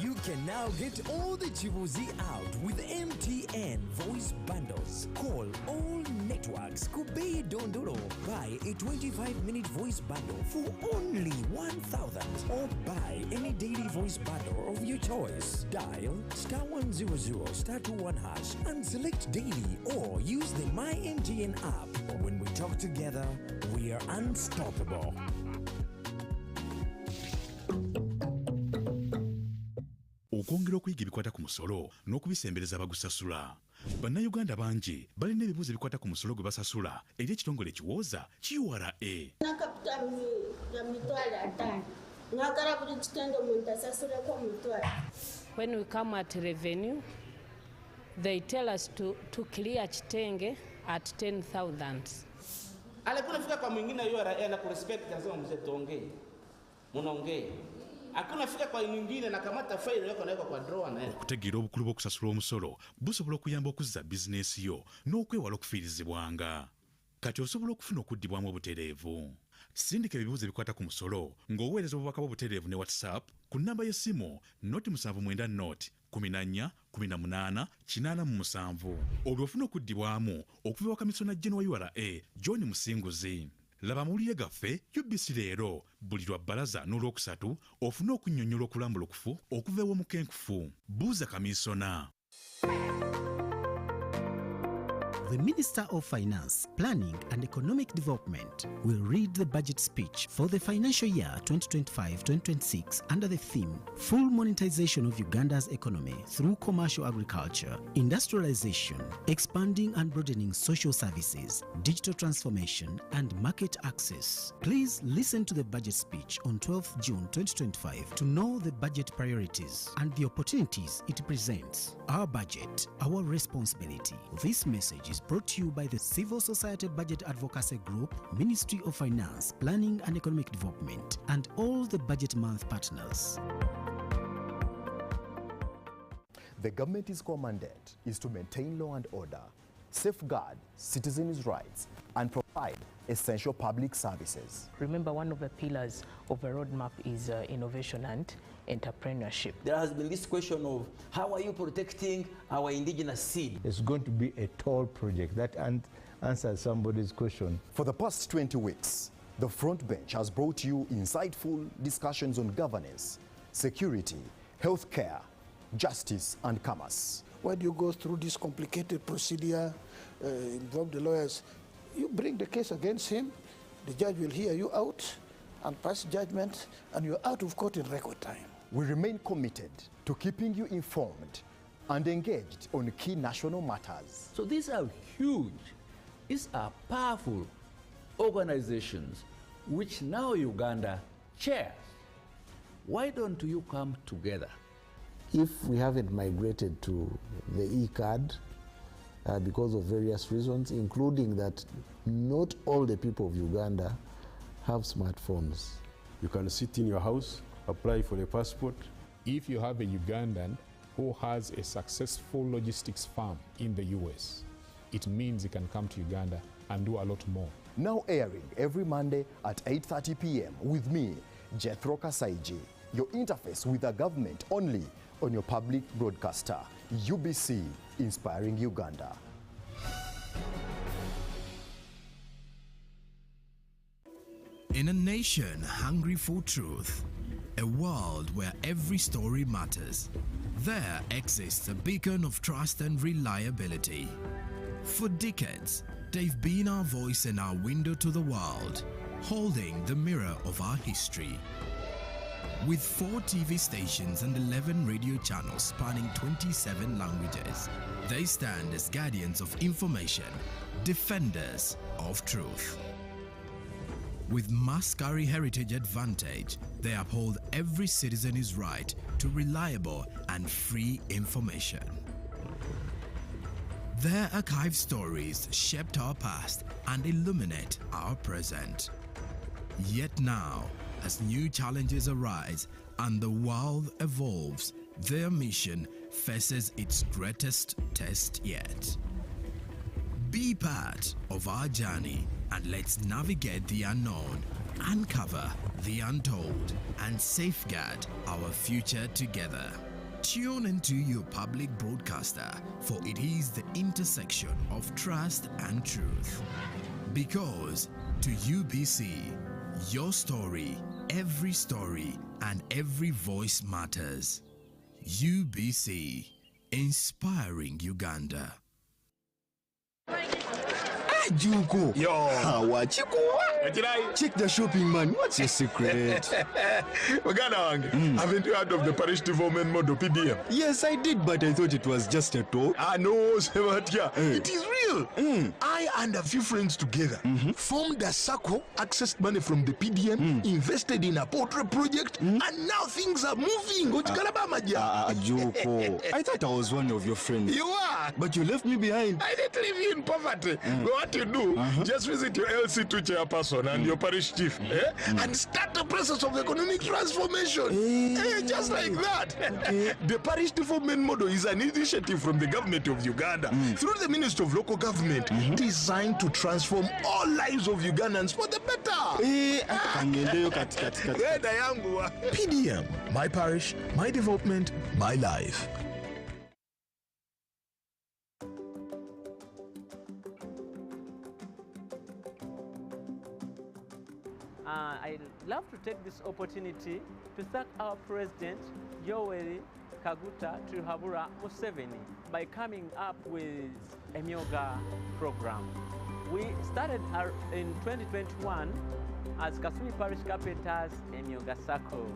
You can now get all the Chibuzi out with MTN voice bundles. Call all networks, Kubei Dondoro. Buy a 25-minute voice bundle for only 1,000, or buy any daily voice bundle of your choice. Dial *100*21# and select daily, or use the My MTN app. When we talk together, we are unstoppable. okwongera okuyiga ebikwata ku musolo n'okubisembereza abagusasula. Bannayuganda bangi balina ebibuuzo ebikwata ku musolo gwe basasula eri ekitongole ekiwooza URA. When we come at revenue, they tell us to clear kitenge at 10,000. Alikuwa fika kwa mwingine URA na kurespect lazima mzee tuongee. Munaongea. Hakuna fika kwa mwingine na kamata faili yako na kwa drawer na. Okutegeera obukulu bw'okusasula omusolo busobola okuyamba okuzza bizinesi yo n'okwewala okufiirizibwanga. Kati osobola okufuna okuddibwamu obutereevu. Sindika ebibuuzo ebikwata ku musolo ng'oweereza obubaka bw'obutereevu ne WhatsApp ku nnamba y'essimu 079148887. Olwo ofuna okuddibwamu okuva ewaka Kamisona General wa URA John Musinguzi. Laba mawulire gaffe UBC leero buli lwa bbalaza n'olwokusatu ofuna okunnyonnyola okulambulukufu okuva ew'omukenkufu. Buuza Kamisona. The Minister of Finance, Planning and Economic Development will read the budget speech for the financial year 2025-2026 under the theme Full Monetization of Uganda's Economy through Commercial Agriculture, Industrialization, Expanding and Broadening Social Services, Digital Transformation and Market Access. Please listen to the budget speech on 12th June 2025 to know the budget priorities and the opportunities it presents. Our budget, our responsibility. This message is brought to you by the Civil Society Budget Advocacy Group, Ministry of Finance, Planning and Economic Development, and all the Budget Month partners. The government's core mandate is to maintain law and order, safeguard citizens' rights, and provide essential public services. Remember, one of the pillars of the roadmap is innovation and entrepreneurship. There has been this question of how are you protecting our indigenous seed? It's going to be a tall project. That answers somebody's question. For the past 20 weeks, the front bench has brought you insightful discussions on governance, security, healthcare, justice, and commerce. Why do you go through this complicated procedure, involve the lawyers? You bring the case against him, the judge will hear you out and pass judgment, and you're out of court in record time. We remain committed to keeping you informed and engaged on key national matters. So these are huge, these are powerful organizations which now Uganda chairs. Why don't you come together? If we haven't migrated to the e-card because of various reasons, including that not all the people of Uganda have smartphones. You can sit in your house, apply for a passport. If you have a Ugandan who has a successful logistics firm in the US, it means he can come to Uganda and do a lot more. Now airing every Monday at 8:30 p.m. with me, Jethro Kasaiji, your interface with the government only on your public broadcaster, UBC, Inspiring Uganda. In a nation hungry for truth, a world where every story matters, there exists a beacon of trust and reliability. For decades, they've been our voice and our window to the world, holding the mirror of our history. With 4 TV stations and 11 radio channels spanning 27 languages, they stand as guardians of information, defenders of truth. With Mascari Heritage Advantage, they uphold every citizen's right to reliable and free information. Their archived stories shaped our past and illuminate our present. Yet now, as new challenges arise and the world evolves, their mission faces its greatest test yet. Be part of our journey and let's navigate the unknown, uncover the untold, and safeguard our future together. Tune into your public broadcaster, for it is the intersection of trust and truth. Because to UBC, your story, and every voice matters. UBC, inspiring Uganda. Juko. Yo. Check the shopping, man. What's your secret? Uganda, haven't you heard of the Parish development model, PDM? Yes, I did, but I thought it was just a talk. No, Sebatia. It is real. I and a few friends together formed a circle, accessed money from the PDM, invested in a portrait project, and now things are moving. Juko. I thought I was one of your friends. You are. But you left me behind. I didn't leave you in poverty. But what you do, just visit your LC2 chairperson and your parish chief and start the process of economic transformation. Just like that. The Parish development model is an initiative from the government of Uganda through the Ministry of Local Government designed to transform all lives of Ugandans for the better. PDM, my parish, my development, my life. I'd love to take this opportunity to thank our President, Yoweri Kaguta Trihabura Museveni by coming up with a Myoga program. We started in 2021 as Kasumi Parish Carpenters a Myoga Circle.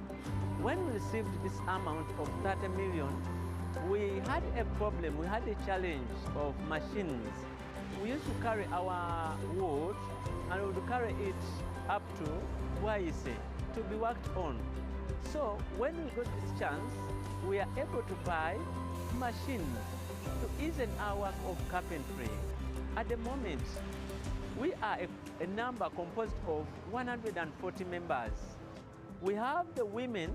When we received this amount of 30 million, we had a problem, we had a challenge of machines. We used to carry our wood and we would carry it up to Bwaise to be worked on. So when we got this chance, we are able to buy machines to ease our work of carpentry. At the moment, we are a number composed of 140 members. We have the women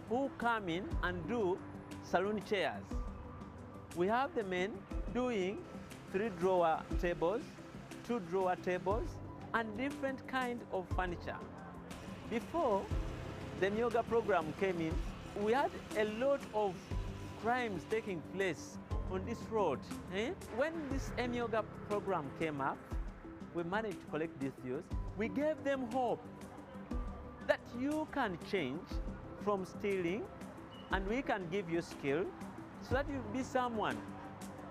who come in and do saloon chairs. We have the men doing 3-drawer tables, 2-drawer tables, and different kind of furniture. Before the Myoga program came in, we had a lot of crimes taking place on this road. When this Myoga program came up, we managed to collect these youths. We gave them hope that you can change from stealing, and we can give you skill so that you'll be someone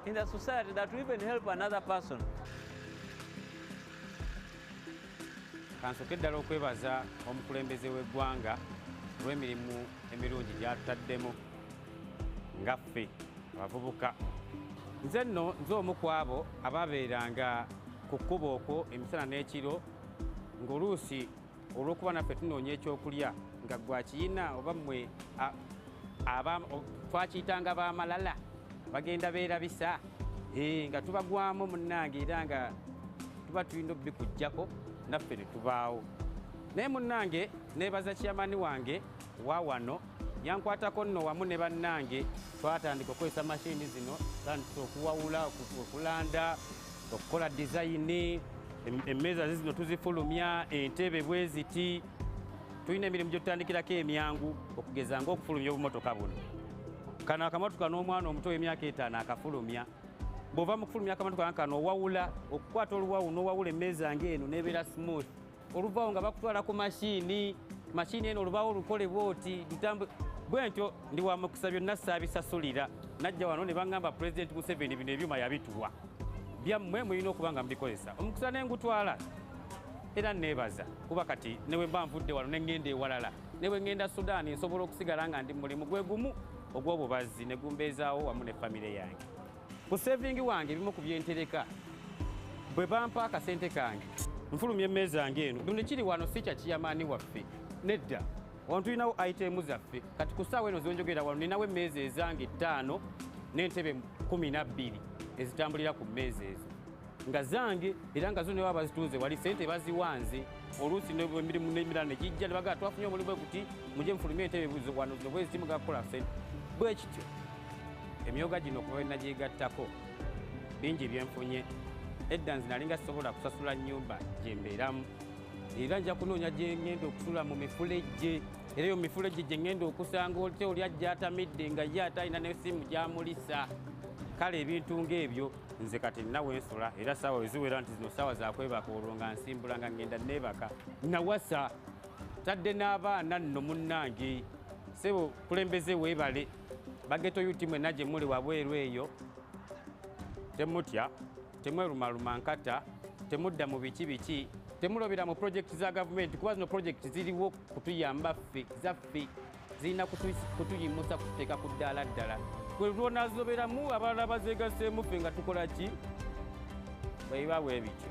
in the society that will even help another person. Kansoke ddala okwebaza omukulembeze w'eggwanga olw'emirimu emirungi gy'atutaddemu nga ffe abavubuka. Nze nno nze omu ku abo abaabeeranga ku kkubo okwo emisana n'ekiro ng'oluusi olw'okuba naffe tunoonya ekyokulya nga gwa kiyina oba mmwe twakiyitanga b'amalala bagenda beerabisa nga tubagwamu munnange era nga tuba tulina obikuggyako naffe ne tubaawo. Naye munnange neebaza kyamani wange wa wano yankwatako nno wamu ne bannange twatandika okukozesa mashini zino tandika okuwawula okulanda okukola dizayini emmeeza zino tuzifulumya entebe bwe ziti tulina emirimu gye tutandikirako emyangu okugeza ng'okufulumya obumotoka buno. Kano akamotoka n'omwana omuto w'emyaka 5 akafulumya. Bw'ova mu kufulumya akamotoka kano owawula okukwata oluwawu n'owawula emmeeza ng'eno n'ebeera smooth. Oluvaawo nga bakutwala ku mashini eno olubaawo lukolebwa oti bwe ntyo ndi wa mukisa byonna saabisasulira. Najja wano ne baŋŋamba Pulezidenti Museveni bino ebyuma yabituwa byammwe mulina okuba nga mubikozesa. Omukisa ne ngutwala era neebaza kuba kati ne bwe mba nvudde wano ne ŋŋenda ewalala ne bwe ŋŋenda Sudaani nsobola okusigala nga ndi mulimu gwe gumu ogw'obubazzi ne gumbeezaawo wamu ne famire yange. Ku sevingi wange ebimu ku byentereka bwe bampa akasente kange nfulumya emmeeza yange eno bino kiri wano si kya kiyamaani waffe nedda wano tulinawo itemu zaffe kati ku ssaawa eno zonjogera wano ninawo emmeeza ezange 5 n'entebe 12 ezitambulira ku mmeeza ezo nga zange era nga zo ne baba bazituuze wali sente baziwanze oluusi emirimu n'emirala ne gijja ne bagala twafunye omulimu guti mujje mufulumye entebe wano zino bwe ziti mugakukola sente bwe kityo. Emyoga gino kuba nagyegattako bingi byenfunye. Edda nze nali nga sisobola kusasula nnyumba gye mbeeramu era nja kunoonya gye ŋŋenda okusula mu mifulejje era eyo mifulejje gye ŋŋenda okusanga ote oli ajja atamidde nga ye atalina n'essimu gy'amulisa. Kale ebintu ng'ebyo nze kati nina wensula era saawa weziwera nti zino saawa zakwebaka olwo nga nsimbula nga ŋŋenda neebaka nawasa tadde n'abaana nno munnange. Sebo kulembeze weebale bageto yuti mwenna gye muli wabweru eyo temutya temwerumaluma nkata temudda mu biki temulobera mu projekiti za gavumenti kuba zino projekiti ziriwo kutuyamba ffe zaffe zirina kutuyimusa kuteeka ku ddaala ddala bwe lwonazoberamu abalala bazeegaseemu ffe nga tukola ki bweiba bwe bityo.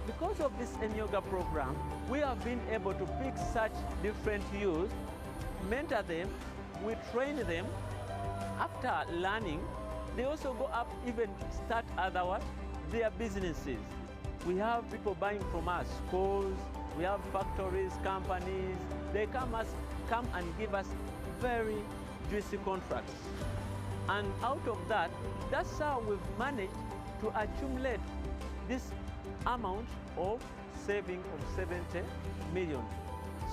Because of this Myoga program, we have been able to pick such different youth, mentor them, we train them. After learning, they also go up even start their businesses. We have people buying from us, schools, we have factories, companies. They come and give us very juicy contracts. And out of that, that's how we've managed to accumulate this amount of saving of 70 million.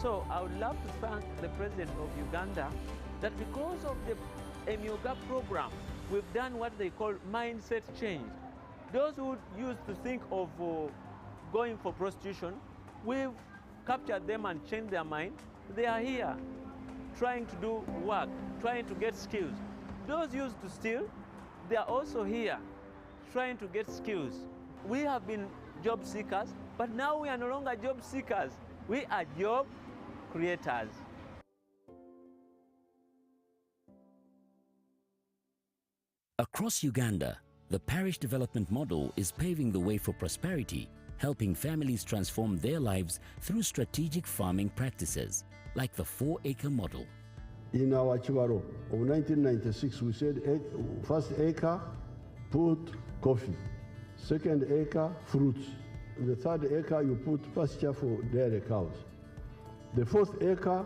So I would love to thank the President of Uganda that because of the Myoga program, we've done what they call mindset change. Those who used to think of going for prostitution, we've captured them and changed their mind. They are here trying to do work, trying to get skills. Those used to steal, they are also here trying to get skills. We have been job seekers, but now we are no longer job seekers. We are job creators. Across Uganda, the parish development model is paving the way for prosperity, helping families transform their lives through strategic farming practices, like the 4-acre model. In our Chibaro of 1996, we said first acre, put coffee. Second acre, fruits. The third acre, you put pasture for dairy cows. The fourth acre,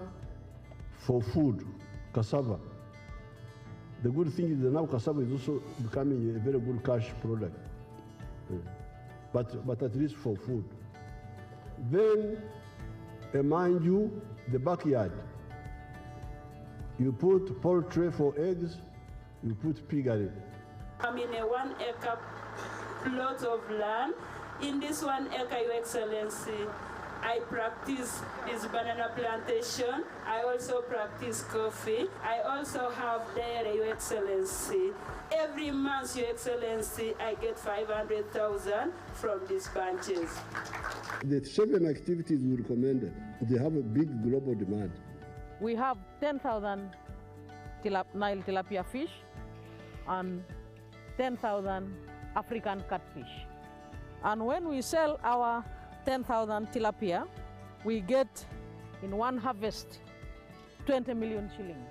for food, cassava. The good thing is that now cassava is also becoming a very good cash product, but at least for food. Then, mind you, the backyard. You put poultry for eggs, you put piggery. I'm in a 1-acre plot of land. In this 1 acre, Your Excellency, I practice this banana plantation. I also practice coffee. I also have dairy, Your Excellency. Every month, Your Excellency, I get 500,000 from these bunches. The 7 activities we recommended, they have a big global demand. We have 10,000 Nile tilapia fish and 10,000 African catfish. And when we sell our 10,000 tilapia, we get in one harvest 20 million shillings.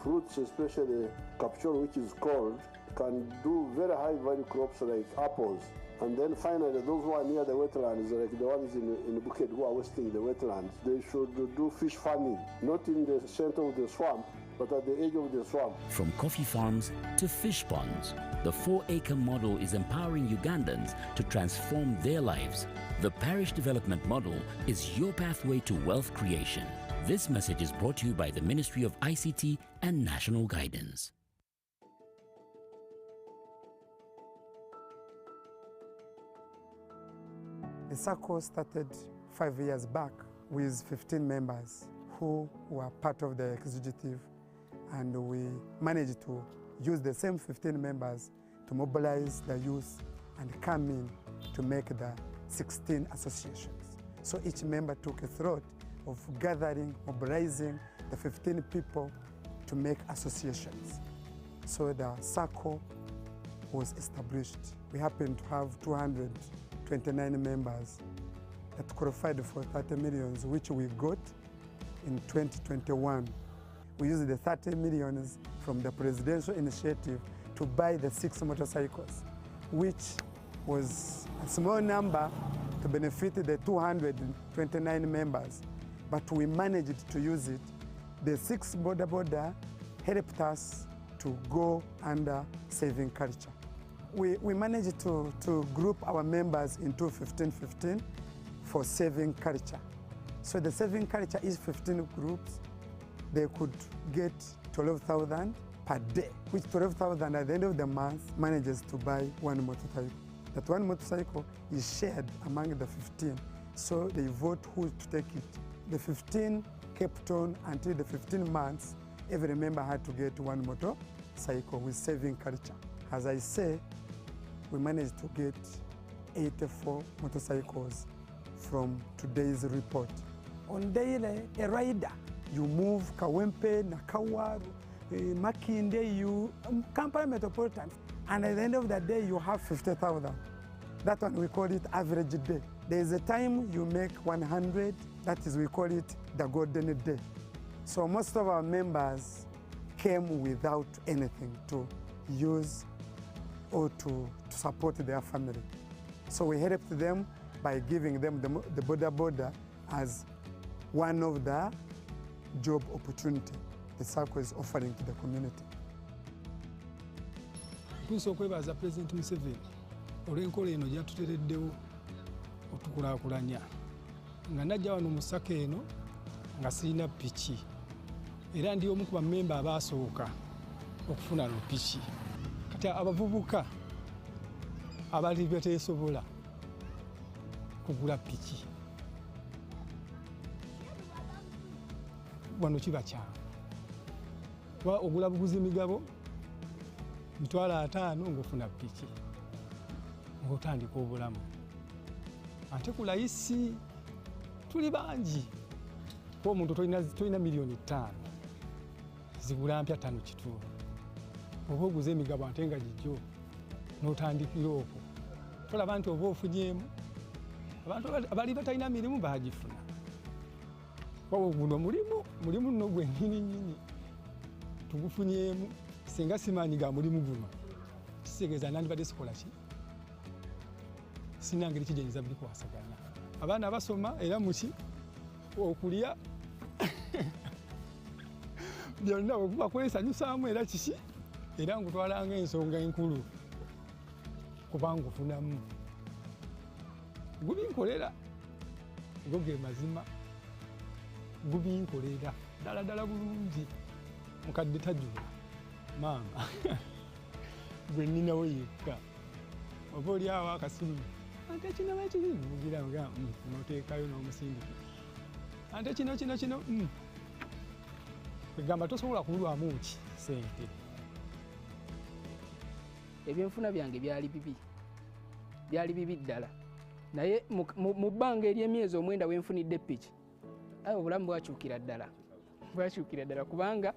Fruits, especially capsule, which is called, can do very high value crops like apples. And then finally, those who are near the wetlands, like the ones in Bukit who are wasting the wetlands, they should do fish farming, not in the center of the swamp, but at the edge of the swamp. From coffee farms to fish ponds, the 4-acre model is empowering Ugandans to transform their lives. The parish development model is your pathway to wealth creation. This message is brought to you by the Ministry of ICT and National Guidance. The circle started 5 years back with 15 members who were part of the executive, and we managed to use the same 15 members to mobilize the youth and come in to make the 16 associations. So each member took a thought of gathering, mobilizing the 15 people to make associations. So the circle was established. We happened to have 229 members that qualified for 30 millions, which we got in 2021. We used the 30 millions from the presidential initiative to buy the 6 motorcycles, which was a small number to benefit the 229 members, but we managed to use it. The 6 border helped us to go under saving culture. We managed to group our members into 15-15 for saving culture. So the saving culture is 15 groups. They could get 12,000 per day, which 12,000 at the end of the month manages to buy 1 motorcycle. That 1 motorcycle is shared among the 15, so they vote who to take it. The 15 kept on until the 15 months. Every member had to get 1 motorcycle with saving culture. As I say, we managed to get 84 motorcycles from today's report. On daily, a rider, you move Kawempe, Nakawaru, Makinde, you Kampala Metropolitan, and at the end of the day, you have 50,000. That one, we call it average day. There is a time you make 100, that is, we call it the golden day. So most of our members came without anything to use or to support their family. So we helped them by giving them the border as one of the job opportunity the circle is offering to the community. Tuso okwebaza President Museveni olw'enkola eno gyatutereddewo otukulaakulanya nga najja wano mu ssaka eno nga sirina piki era ndi omu ku bammemba abaasooka okufuna lupiki. Kati abavubuka abali bateesobola kugula piki wano kibakyama Kuba ogula buguzi migabo mitwala 5 ngofuna piki ngotandika obulamu ate kulayisi tuli bangi kwa omuntu tolina miliyoni 5 zigula mpya 5 kitundu oba oguza emigabo ate nga gijjo n'otandikira okwo tolaba nti oba ofunyemu abantu abali batalina mirimu bagifuna wawo guno mulimu nno gwennyini tugufunyemu singa simanyi ga mulimu guno kitegeeza nandibadde sikola ki sina ngeri ki gyenyiza bikwasaganya abaana basoma era muki okulya byonna okuba kwesanyusaamu era kiki era ngutwalanga ensonga enkulu kubanga ofunamu gubinkolera go ge mazima gubinkolera ddala bulungi mukadde tajula maama gwe nninawo yekka oba oli awo akasimu ante kino bakiri mugira nga noteekayo n'omusindiki ante kino egamba tosobola kulwamu ki sente ebyenfuna byange byali bibi ddala naye mu bbanga ery'emyezi 9 wenfunidde piki aye obulamu bwakyukira ddala kubanga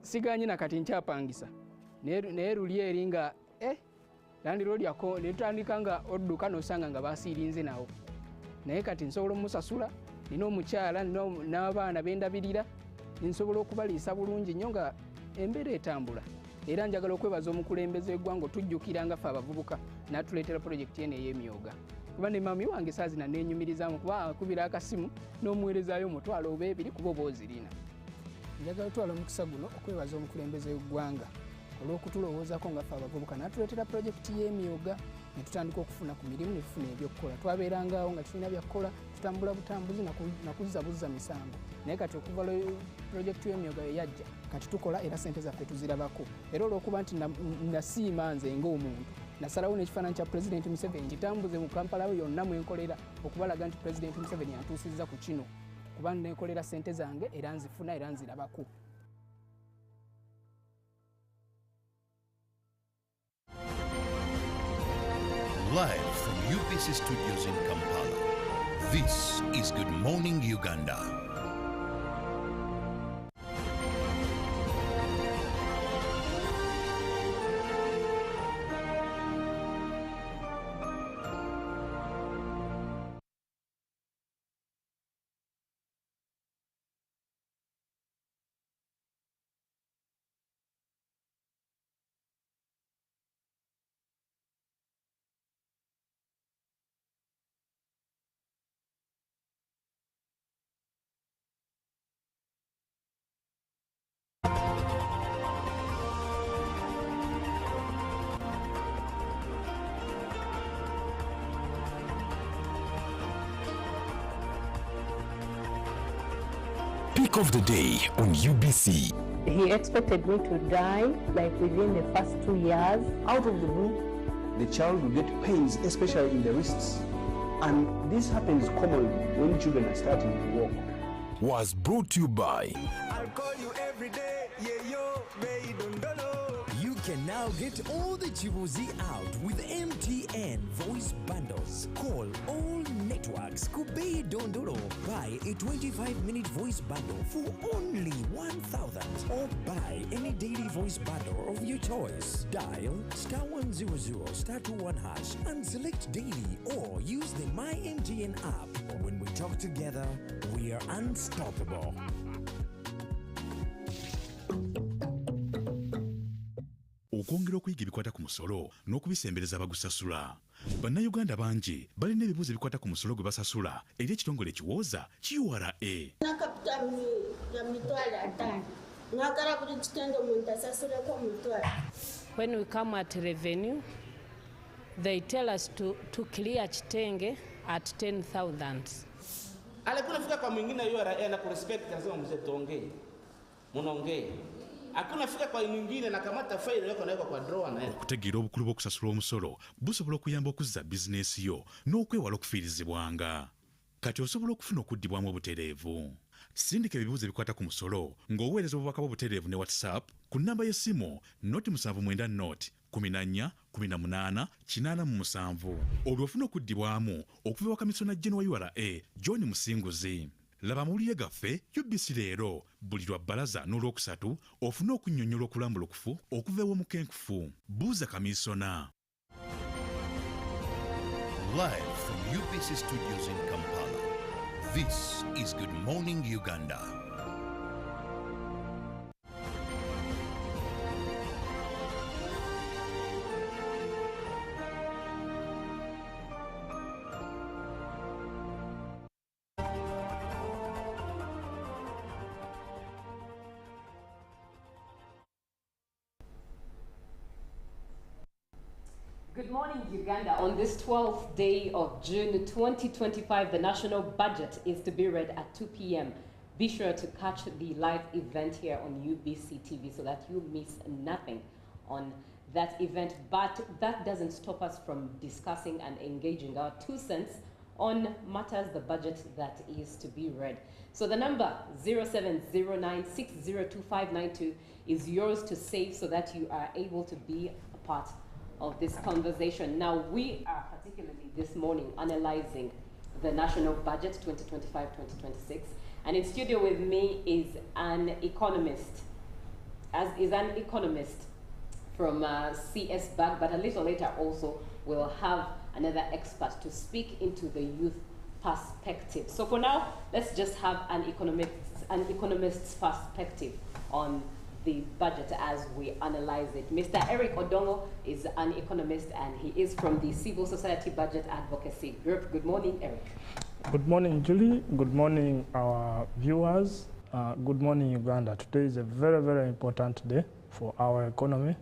siganye nakati nkyapangisa naye luli eri nga landirodyako netutandika nga odduka nosanga nga basiirinze nawo naye kati nsobola omusasula nina omukyala n'abaana bendabirira nsobola okubaliisa bulungi nnyo nga embeera etambula era njagala okwebaza omukulembeze w'eggwanga tujjukira nga ffe abavubuka n'atuleetera pulojekiti eno ey'emyoga kuba ne mami wange saazina neenyumirizaamu kuba akubira akasimu n'omuweerezaayo omutwalo oba 2 kuba oba ozirina njagala otwala omukisa guno okwebaza omukulembeze w'eggwanga olw'okutulowoozaako nga ffe abavubuka n'atuleetera pulojekiti y'emyoga ne tutandika okufuna ku mirimu ne tufuna ebyokukola twabeerangawo nga tulina byakukola tutambula butambuzi nakuzzabuza misango naye kati okuva pulojekiti y'emyoga yeyajja kati tukola era sente zaffe tuzirabako era olw'okuba nti nasiima nze ng'omuntu nasalawo n'ekifaananyi kya pulezidenti Museveni kitambuze mu Kampala yonna mwenkolera okubalaga nti pulezidenti Museveni yantuusizza ku kino kuba nenkolera sente zange era nzifuna era nzirabako. Live from UBC Studios in Kampala, this is Good Morning Uganda. Pick of the day on UBC. He expected me to die like within the first 2 years. Out of the blue, the child will get pains, especially in the wrists. And this happens commonly when children are starting to walk. Was brought to you by I'll call you every day, yeah, yo, baby, dondolo. You can now get all the Chibuzi out with MTN voice bundles. Call all networks, Kubei Dondolo. Buy a 25-minute voice bundle for only 1,000 or buy any daily voice bundle of your choice. Dial *100 *21# and select daily or use the My MTN app. When we talk together, we are unstoppable. Okwongera okuyiga ebikwata ku musolo n'okubisembereza abagusasula. Bannayuganda bangi balina ebibuuzo ebikwata ku musolo gwe basasula eri ekitongole ekiwooza KRA. Nakapitamu ya mitwalo 5. Ngakala buli kitendo omuntu asasuleko mitwalo. When we come at revenue, they tell us to clear kitenge at 10,000. Alikuwa nafika kwa mwingine URA na kurespect lazima mzee tuongee. Munaongee. Hakuna fika kwa mwingine na kamata faili yako naweka kwa drawer na yeye. Okutegeera obukulu bw'okusasula omusolo busobola okuyamba okuzza bizinesi yo n'okwewala okufiirizibwanga. Kati osobola okufuna okuddibwamu obutereevu. sindika ebibuuzo ebikwata ku musolo ng'oweereza obubaka bw'obutereevu ne whatsapp ku nnamba y'essimu noti 790 noti 14 18 87 olwo ofuna okuddibwamu okuva wa kamisona Jeno wa URA John Musinguzi. Laba amawulire gaffe UBC leero buli lwa bbalaza n'olwokusatu ofuna okunnyonnyola okulambulukufu okuva ew'omukenkufu. Buuza kamisona. Live from UBC Studios in Kampala, this is Good Morning Uganda. Good morning, Uganda. On this 12th day of June 2025, the national budget is to be read at 2 p.m. Be sure to catch the live event here on UBC TV so that you miss nothing on that event. But that doesn't stop us from discussing and engaging our 2 cents on matters the budget that is to be read. So the number 0709602592 is yours to save so that you are able to be a part of this conversation. Now, we are particularly this morning analyzing the national budget 2025-2026, and in studio with me is an economist, from CS Bank, but a little later also we'll have another expert to speak into the youth perspective. So for now, let's just have an economist's perspective on the budget as we analyze it. Mr. Eric Odongo is an economist and he is from the Civil Society Budget Advocacy Group. Good morning, Eric. Good morning, Julie. Good morning, our viewers. Good morning, Uganda. Today is a very, very important day for our economy.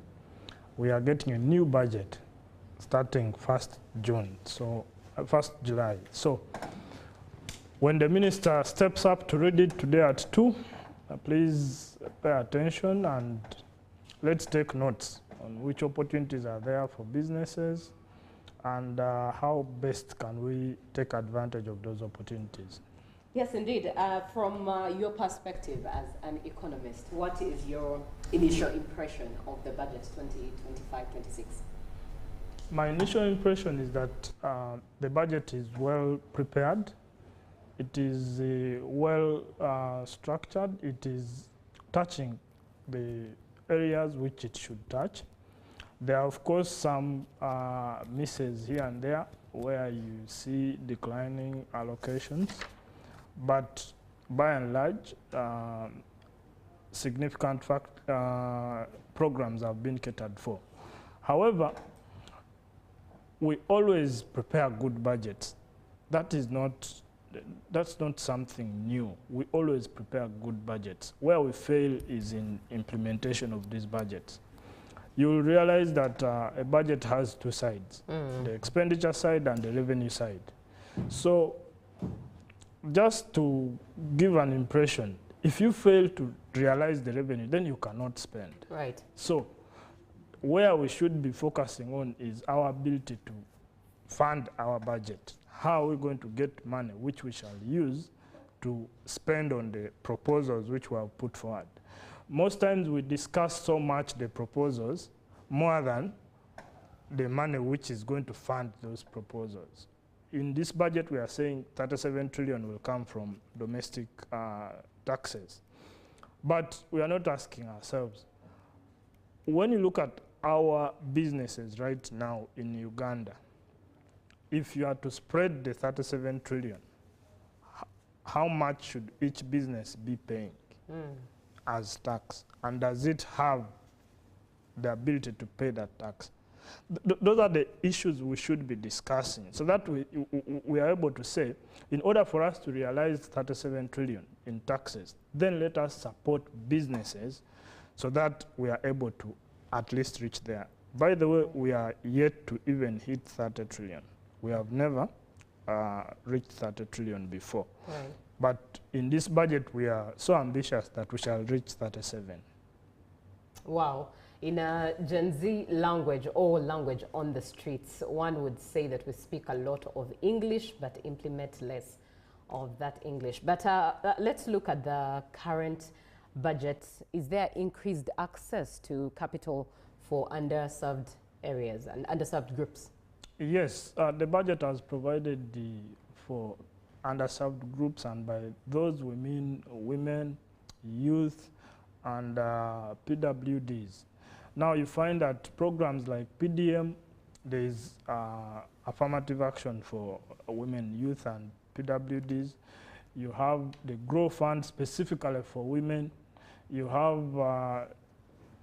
We are getting a new budget starting 1st June, so 1st July. So when the minister steps up to read it today at 2, please pay attention and let's take notes on which opportunities are there for businesses and how best can we take advantage of those opportunities. Yes, indeed. From your perspective as an economist, what is your initial impression of the budget 2025-26? My initial impression is that the budget is well prepared. It is well structured. It is touching the areas which it should touch. There are, of course, some misses here and there where you see declining allocations, but by and large, significant programs have been catered for. However, we always prepare good budgets. That's not something new. We always prepare good budgets. Where we fail is in implementation of these budgets. You'll realize that a budget has 2 sides, the expenditure side and the revenue side. So just to give an impression, if you fail to realize the revenue, then you cannot spend. Right. So where we should be focusing on is our ability to fund our budget. How are we going to get money which we shall use to spend on the proposals which were put forward? Most times we discuss so much the proposals more than the money which is going to fund those proposals. In this budget, we are saying 37 trillion will come from domestic taxes. But we are not asking ourselves, when you look at our businesses right now in Uganda, if you are to spread the 37 trillion, how much should each business be paying as tax? And does it have the ability to pay that tax? Those are the issues we should be discussing so that we are able to say, in order for us to realize 37 trillion in taxes, then let us support businesses so that we are able to at least reach there. By the way, we are yet to even hit 30 trillion. We have never reached 30 trillion before. Right. But in this budget, we are so ambitious that we shall reach 37. Wow. In a Gen Z language or language on the streets, one would say that we speak a lot of English but implement less of that English. But let's look at the current budget. Is there increased access to capital for underserved areas and underserved groups? Yes, the budget has provided for underserved groups, and by those we mean women, youth, and PWDs. Now you find that programs like PDM, there is affirmative action for women, youth, and PWDs. You have the Grow Fund specifically for women. You have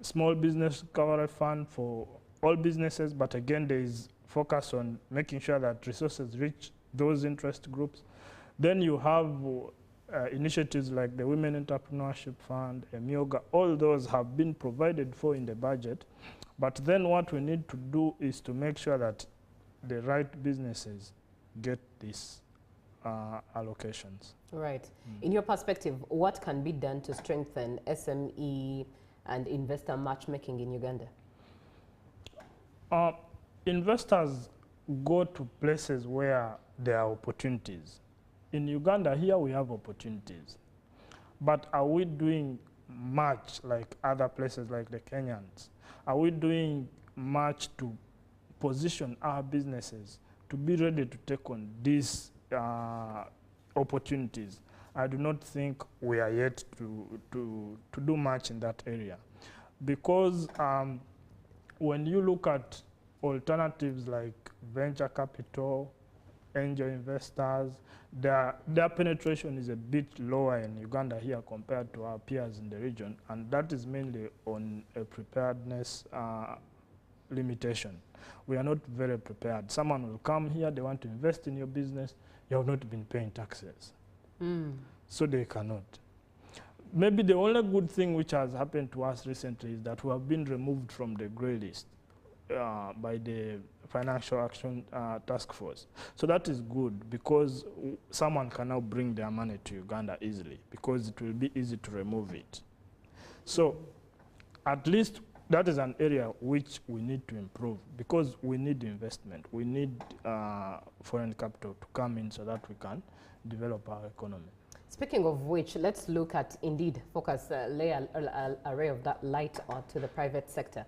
Small Business Recovery Fund for all businesses, but again there is focus on making sure that resources reach those interest groups. Then you have initiatives like the Women Entrepreneurship Fund, EMIOGA, all those have been provided for in the budget. But then what we need to do is to make sure that the right businesses get these allocations. Right. In your perspective, what can be done to strengthen SME and investor matchmaking in Uganda? Investors go to places where there are opportunities. In Uganda, here we have opportunities. But are we doing much like other places like the Kenyans? Are we doing much to position our businesses to be ready to take on these opportunities? I do not think we are yet to do much in that area. Because when you look at alternatives like venture capital, angel investors, their penetration is a bit lower in Uganda here compared to our peers in the region, and that is mainly on a preparedness limitation. We are not very prepared. Someone will come here, they want to invest in your business, you have not been paying taxes. So they cannot. Maybe the only good thing which has happened to us recently is that we have been removed from the grey list by the Financial Action Task Force. So that is good because someone can now bring their money to Uganda easily because it will be easy to remove it. So at least that is an area which we need to improve because we need investment. We need foreign capital to come in so that we develop our economy. Speaking of which, let's look at, indeed, focus, lay an array of that light onto the private sector.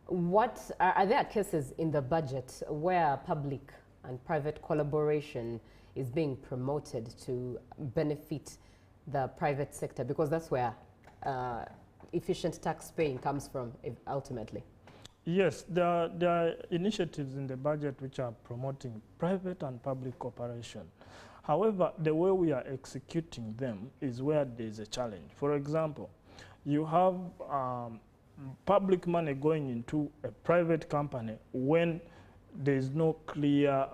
What are there cases in the budget where public and private collaboration is being promoted to benefit the private sector? Because that's where efficient tax paying comes from, ultimately. Yes, there are initiatives in the budget which are promoting private and public cooperation. However, the way we are executing them is where there is a challenge. For example, you have public money going into a private company when there is no clear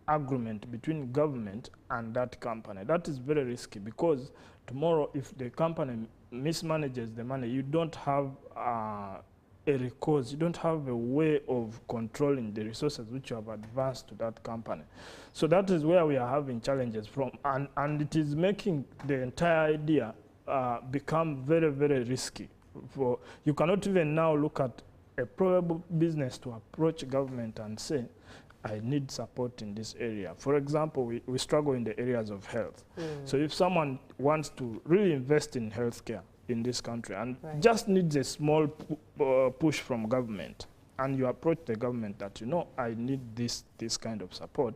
agreement between government and that company. That is very risky because tomorrow if the company mismanages the money, you don't have a recourse, you don't have a way of controlling the resources which you have advanced to that company. So that is where we are having challenges from, and it is making the entire idea become very, very risky. You cannot even now look at a probable business to approach government and say, I need support in this area. For example, we struggle in the areas of health. So if someone wants to really invest in healthcare in this country and just needs a small push from government, and you approach the government that, you know, I need this kind of support,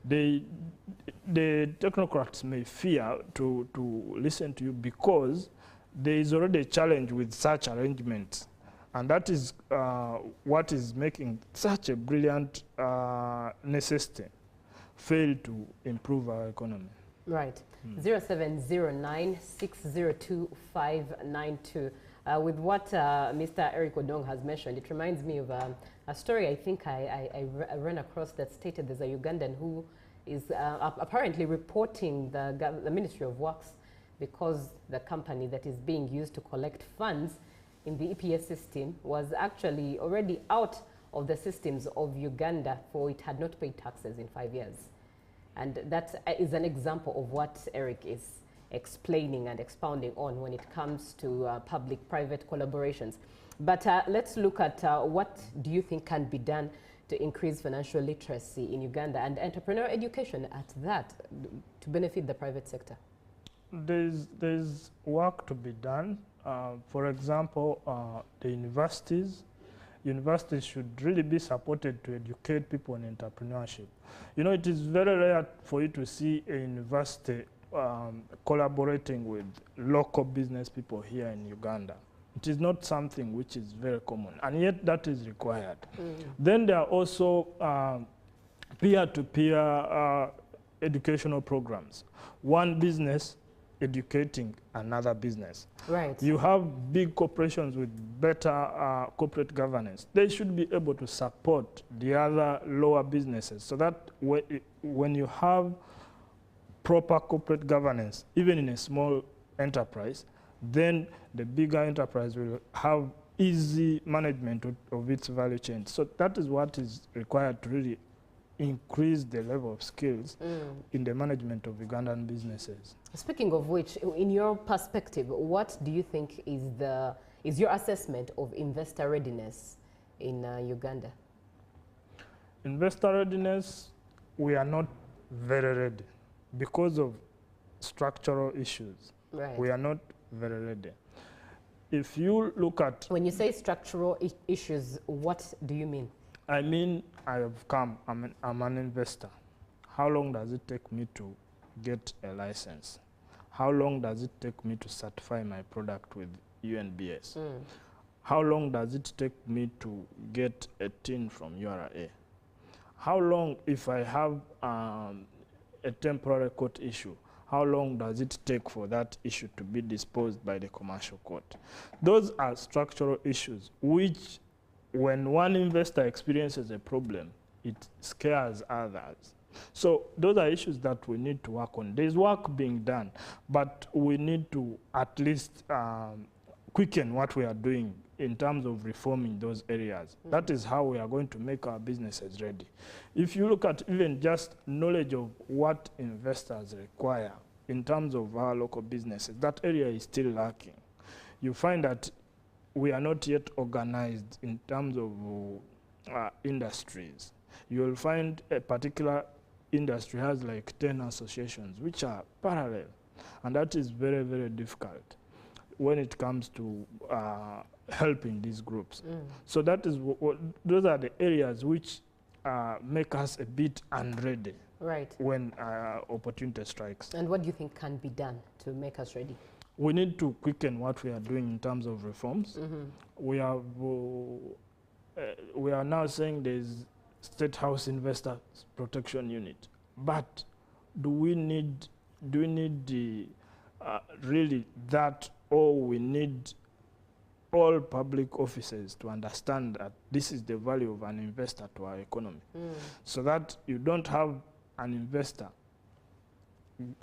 the technocrats may fear to listen to you because there is already a challenge with such arrangements. And that is what is making such a brilliant necessity fail to improve our economy. Right. 0709602592. With what Mr. Eric Odong has mentioned, it reminds me of a story I think I ran across that stated there's a Ugandan who is apparently reporting the Ministry of Works because the company that is being used to collect funds in the EPS system was actually already out of the systems of Uganda, for it had not paid taxes in 5 years. And that is an example of what Eric is explaining and expounding on when it comes to public-private collaborations. But let's look at what do you think can be done to increase financial literacy in Uganda and entrepreneur education at that to benefit the private sector? There's work to be done. For example, the universities should really be supported to educate people on entrepreneurship. You know, it is very rare for you to see a university collaborating with local business people here in Uganda. It is not something which is very common, and yet that is required. Then there are also peer-to-peer educational programs. One business educating another business. Right. You have big corporations with better corporate governance. They should be able to support the other lower businesses so that when you have proper corporate governance, even in a small enterprise, then the bigger enterprise will have easy management of its value chain. So that is what is required to really increase the level of skills in the management of Ugandan businesses. Speaking of which, in your perspective, what do you think is your assessment of investor readiness in Uganda? Investor readiness, we are not very ready because of structural issues. Right. We are not very ready. If you look at... When you say structural issues, what do you mean? I mean, I have come, I'm an investor. How long does it take me to get a license? How long does it take me to certify my product with UNBS? How long does it take me to get a tin from URA? How long, if I have a temporary court issue, how long does it take for that issue to be disposed by the commercial court? Those are structural issues which, when one investor experiences a problem, it scares others. So those are issues that we need to work on. There's work being done, but we need to at least quicken what we are doing in terms of reforming those areas. That is how we are going to make our businesses ready. If you look at even just knowledge of what investors require in terms of our local businesses, that area is still lacking. You find that we are not yet organized in terms of industries. You will find a particular industry has like 10 associations which are parallel, and that is very, very difficult when it comes to helping these groups. So that is those are the areas which make us a bit unready when opportunity strikes. And what do you think can be done to make us ready? We need to quicken what we are doing in terms of reforms. We are now saying there's State House Investor Protection Unit, but do we need the really that, or we need all public offices to understand that this is the value of an investor to our economy, so that you don't have an investor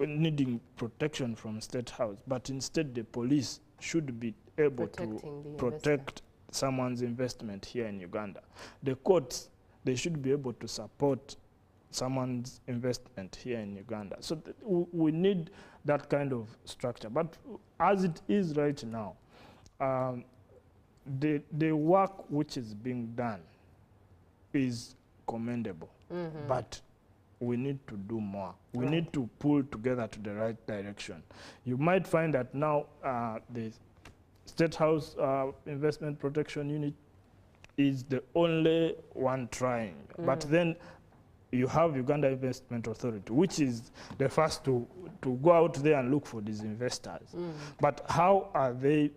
needing protection from State House, but instead the police should be able to protect someone's investment here in Uganda. The courts, they should be able to support someone's investment here in Uganda. So we need that kind of structure. But as it is right now, the work which is being done is commendable, but we need to do more. We need to pull together to the right direction. You might find that now the State House Investment Protection Unit is the only one trying. But then you have Uganda Investment Authority, which is the first to go out there and look for these investors. But how are they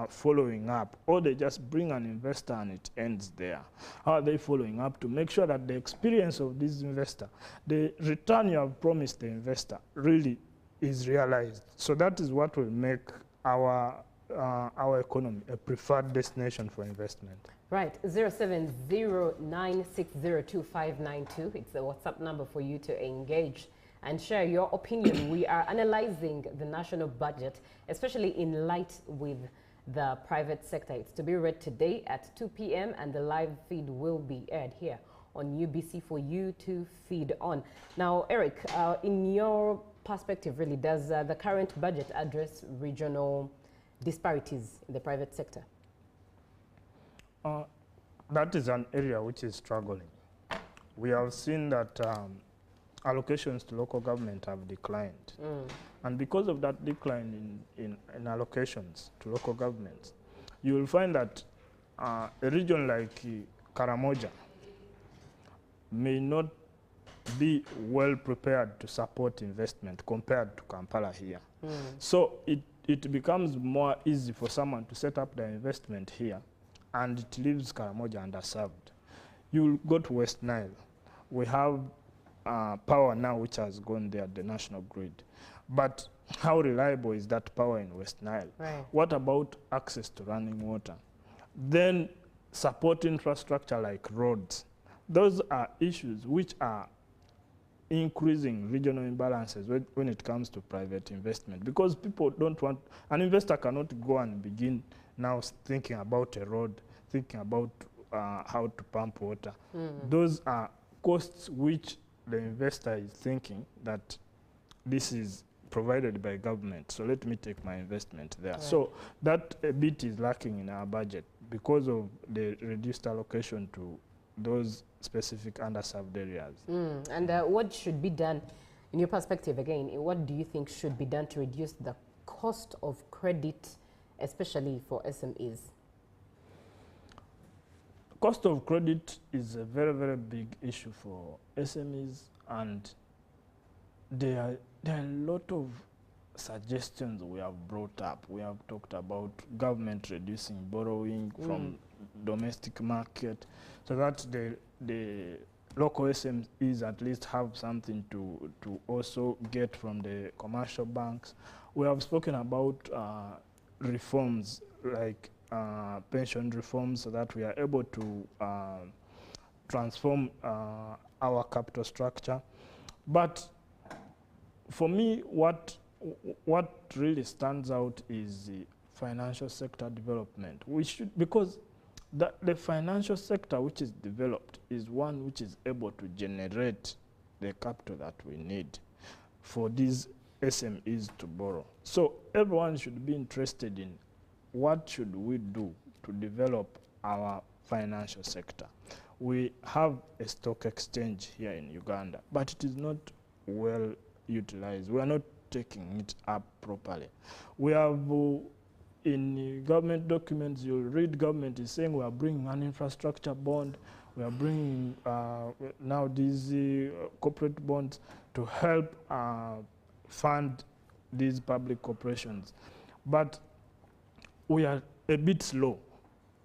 following up? Or they just bring an investor and it ends there? How are they following up to make sure that the experience of this investor, the return you have promised the investor, really is realized? So that is what will make our economy a preferred destination for investment. Right, 0709602592. It's the WhatsApp number for you to engage and share your opinion. We are analyzing the national budget, especially in light with the private sector. It's to be read today at 2 p.m. and the live feed will be aired here on UBC for you to feed on. Now, Eric, in your perspective, really, does the current budget address regional disparities in the private sector? That is an area which is struggling. we have seen that allocations to local government have declined. And because of that decline in allocations to local governments, you will find that a region like Karamoja may not be well prepared to support investment compared to Kampala here. So it becomes more easy for someone to set up their investment here, and it leaves Karamoja underserved. You go to West Nile. We have power now which has gone there, the national grid. But how reliable is that power in West Nile? Right. What about access to running water? Then support infrastructure like roads. Those are issues which are increasing regional imbalances when it comes to private investment, because people don't want, an investor cannot go and begin now thinking about a road, thinking about how to pump water. Those are costs which the investor is thinking that this is provided by government, so let me take my investment there. Right. So that a bit is lacking in our budget because of the reduced allocation to those specific underserved areas. And what should be done, in your perspective again, what do you think should be done to reduce the cost of credit, especially for SMEs? Cost of credit is a very, very big issue for SMEs, and there are a lot of suggestions we have brought up. We have talked about government reducing borrowing from domestic market, so that the local SMEs at least have something to also get from the commercial banks. We have spoken about reforms like pension reforms, so that we are able to transform our capital structure. But for me, what really stands out is the financial sector development. We should, because the financial sector which is developed is one which is able to generate the capital that we need for these SMEs to borrow. So everyone should be interested in what should we do to develop our financial sector. We have a stock exchange here in Uganda, but it is not well utilized. We are not taking it up properly. We have in government documents, you'll read government is saying we are bringing an infrastructure bond, we are bringing now these corporate bonds to help fund these public corporations. But we are a bit slow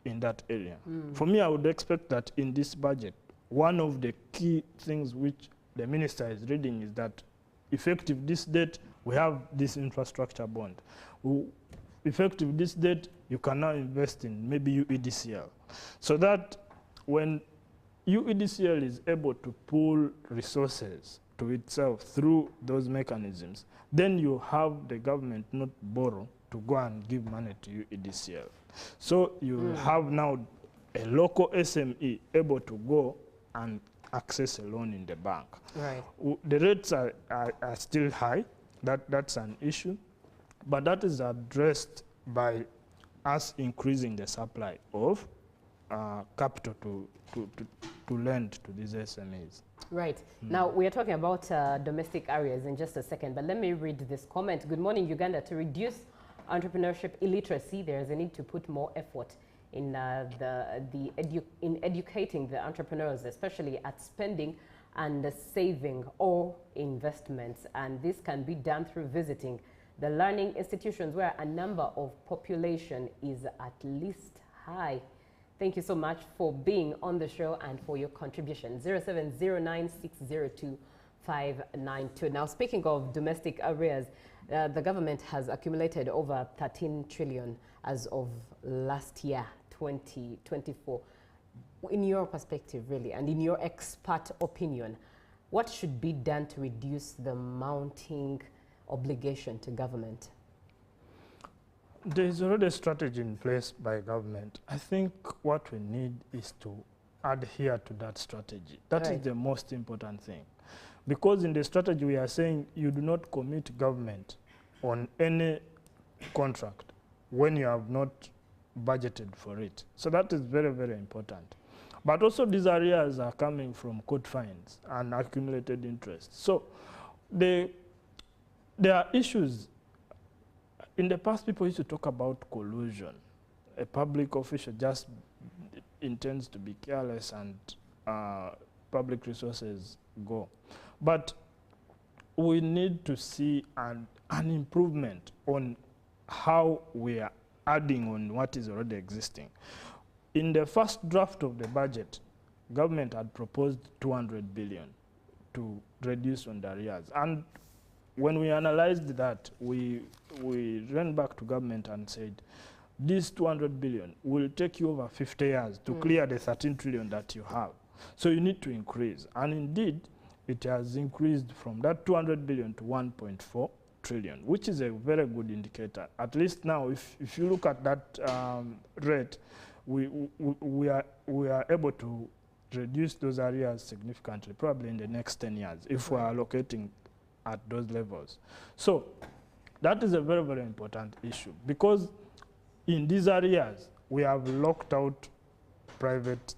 in that area. For me, I would expect that in this budget, one of the key things which the minister is reading is that effective this date, we have this infrastructure bond. Effective this date, you can now invest in maybe UEDCL. So that when UEDCL is able to pool resources to itself through those mechanisms, then you have the government not borrow to go and give money to UEDCL. So you have now a local SME able to go and access a loan in the bank. Right. The rates are still high. That's an issue. But that is addressed by us increasing the supply of capital to lend to these SMEs. Right. Now, we are talking about domestic areas in just a second, but let me read this comment. Good morning, Uganda. To reduce entrepreneurship illiteracy, there is a need to put more effort in educating the entrepreneurs, especially at spending and saving or investments. And this can be done through visiting the learning institutions where a number of population is at least high. Thank you so much for being on the show and for your contribution. 0709602592. Now, speaking of domestic arrears, the government has accumulated over 13 trillion as of last year, 2024. In your perspective, really, and in your expert opinion, what should be done to reduce the mounting obligation to government? There is already a strategy in place by government. I think what we need is to adhere to that strategy. That is the most important thing. Because in the strategy we are saying you do not commit government on any contract when you have not budgeted for it. So that is very, very important. But also these arrears are coming from court fines and accumulated interest. So there are issues. In the past, people used to talk about collusion. A public official just intends to be careless and public resources go. But we need to see an improvement on how we are adding on what is already existing. In the first draft of the budget, government had proposed 200 billion to reduce on the arrears. And when we analyzed that, we ran back to government and said, this 200 billion will take you over 50 years to clear the 13 trillion that you have. So you need to increase. And indeed, it has increased from that 200 billion to 1.4 trillion, which is a very good indicator. At least now, if you look at that rate, we are able to reduce those areas significantly, probably in the next 10 years, if we are allocating at those levels. So that is a very, very important issue, because in these areas, we have locked out private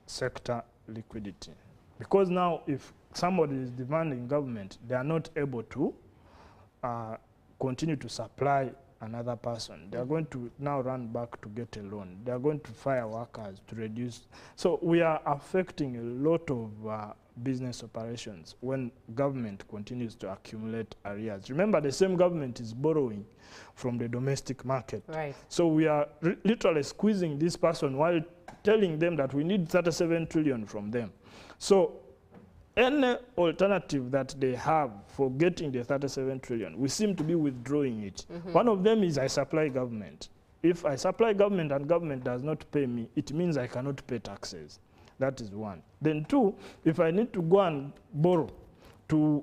sector liquidity. Because now, if somebody is demanding government, they are not able to continue to supply another person. They are going to now run back to get a loan. They are going to fire workers to reduce. So we are affecting a lot of business operations when government continues to accumulate arrears. Remember, the same government is borrowing from the domestic market. Right. So we are literally squeezing this person while telling them that we need 37 trillion from them. So any alternative that they have for getting the 37 trillion, we seem to be withdrawing it. One of them is I supply government. If I supply government and government does not pay me, it means I cannot pay taxes. That is one. Then two, if I need to go and borrow to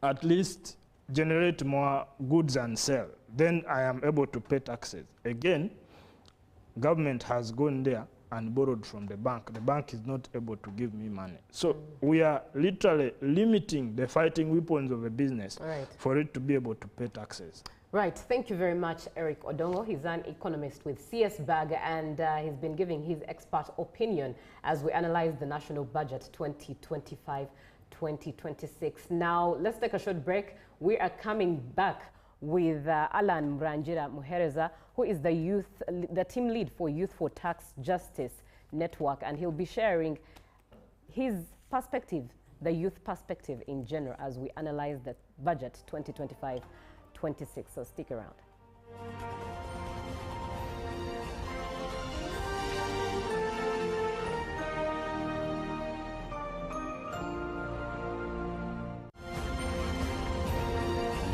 at least generate more goods and sell, then I am able to pay taxes. Again, government has gone there and borrowed from the bank. The bank is not able to give me money. So we are literally limiting the fighting weapons of a business for it to be able to pay taxes. Right. Thank you very much, Eric Odongo. He's an economist with CS Bag, and he's been giving his expert opinion as we analyze the national budget 2025-2026. Now, let's take a short break. We are coming back with Alan Mranjira Muhereza, who is the team lead for Youth for Tax Justice Network, and he'll be sharing his perspective, the youth perspective in general, as we analyze the budget 2025-26. So stick around.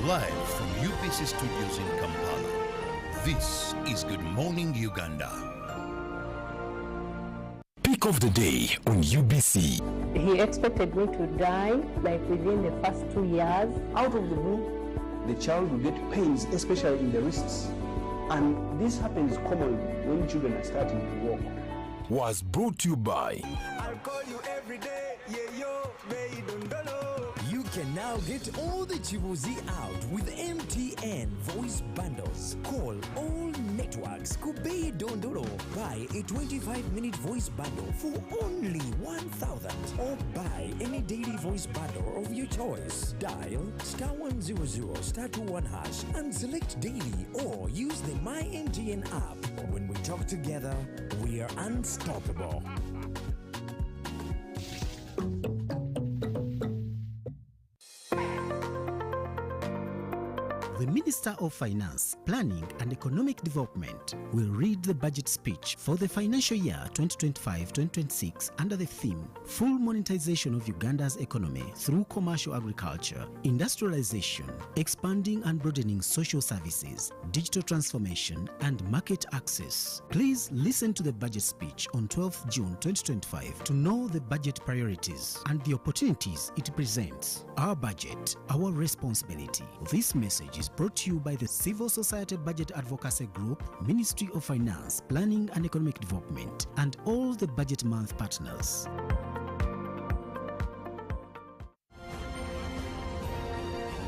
Live from UBC Studios in Kampala, this is Good Morning Uganda. Pick of the day on UBC. He expected me to die like within the first 2 years. Out of the blue, the child will get pains, especially in the wrists. And this happens commonly when children are starting to walk. Was brought to you by I'll call you every day, yeah, yo, baby, don't know. You can now get all the Chibuzi out with MTN voice bundles. Call all networks Kubei Dondoro. Buy a 25-minute voice bundle for only 1,000, or buy any daily voice bundle of your choice. Dial *100 *21# and select daily, or use the My MTN app. When we talk together, we are unstoppable. The Minister of Finance, Planning and Economic Development will read the budget speech for the financial year 2025-2026 under the theme Full Monetization of Uganda's Economy through Commercial Agriculture, Industrialization, Expanding and Broadening Social Services, Digital Transformation and Market Access. Please listen to the budget speech on 12th June 2025 to know the budget priorities and the opportunities it presents. Our budget, our responsibility. This message is brought to you by the Civil Society Budget Advocacy Group, Ministry of Finance, Planning and Economic Development, and all the budget month partners.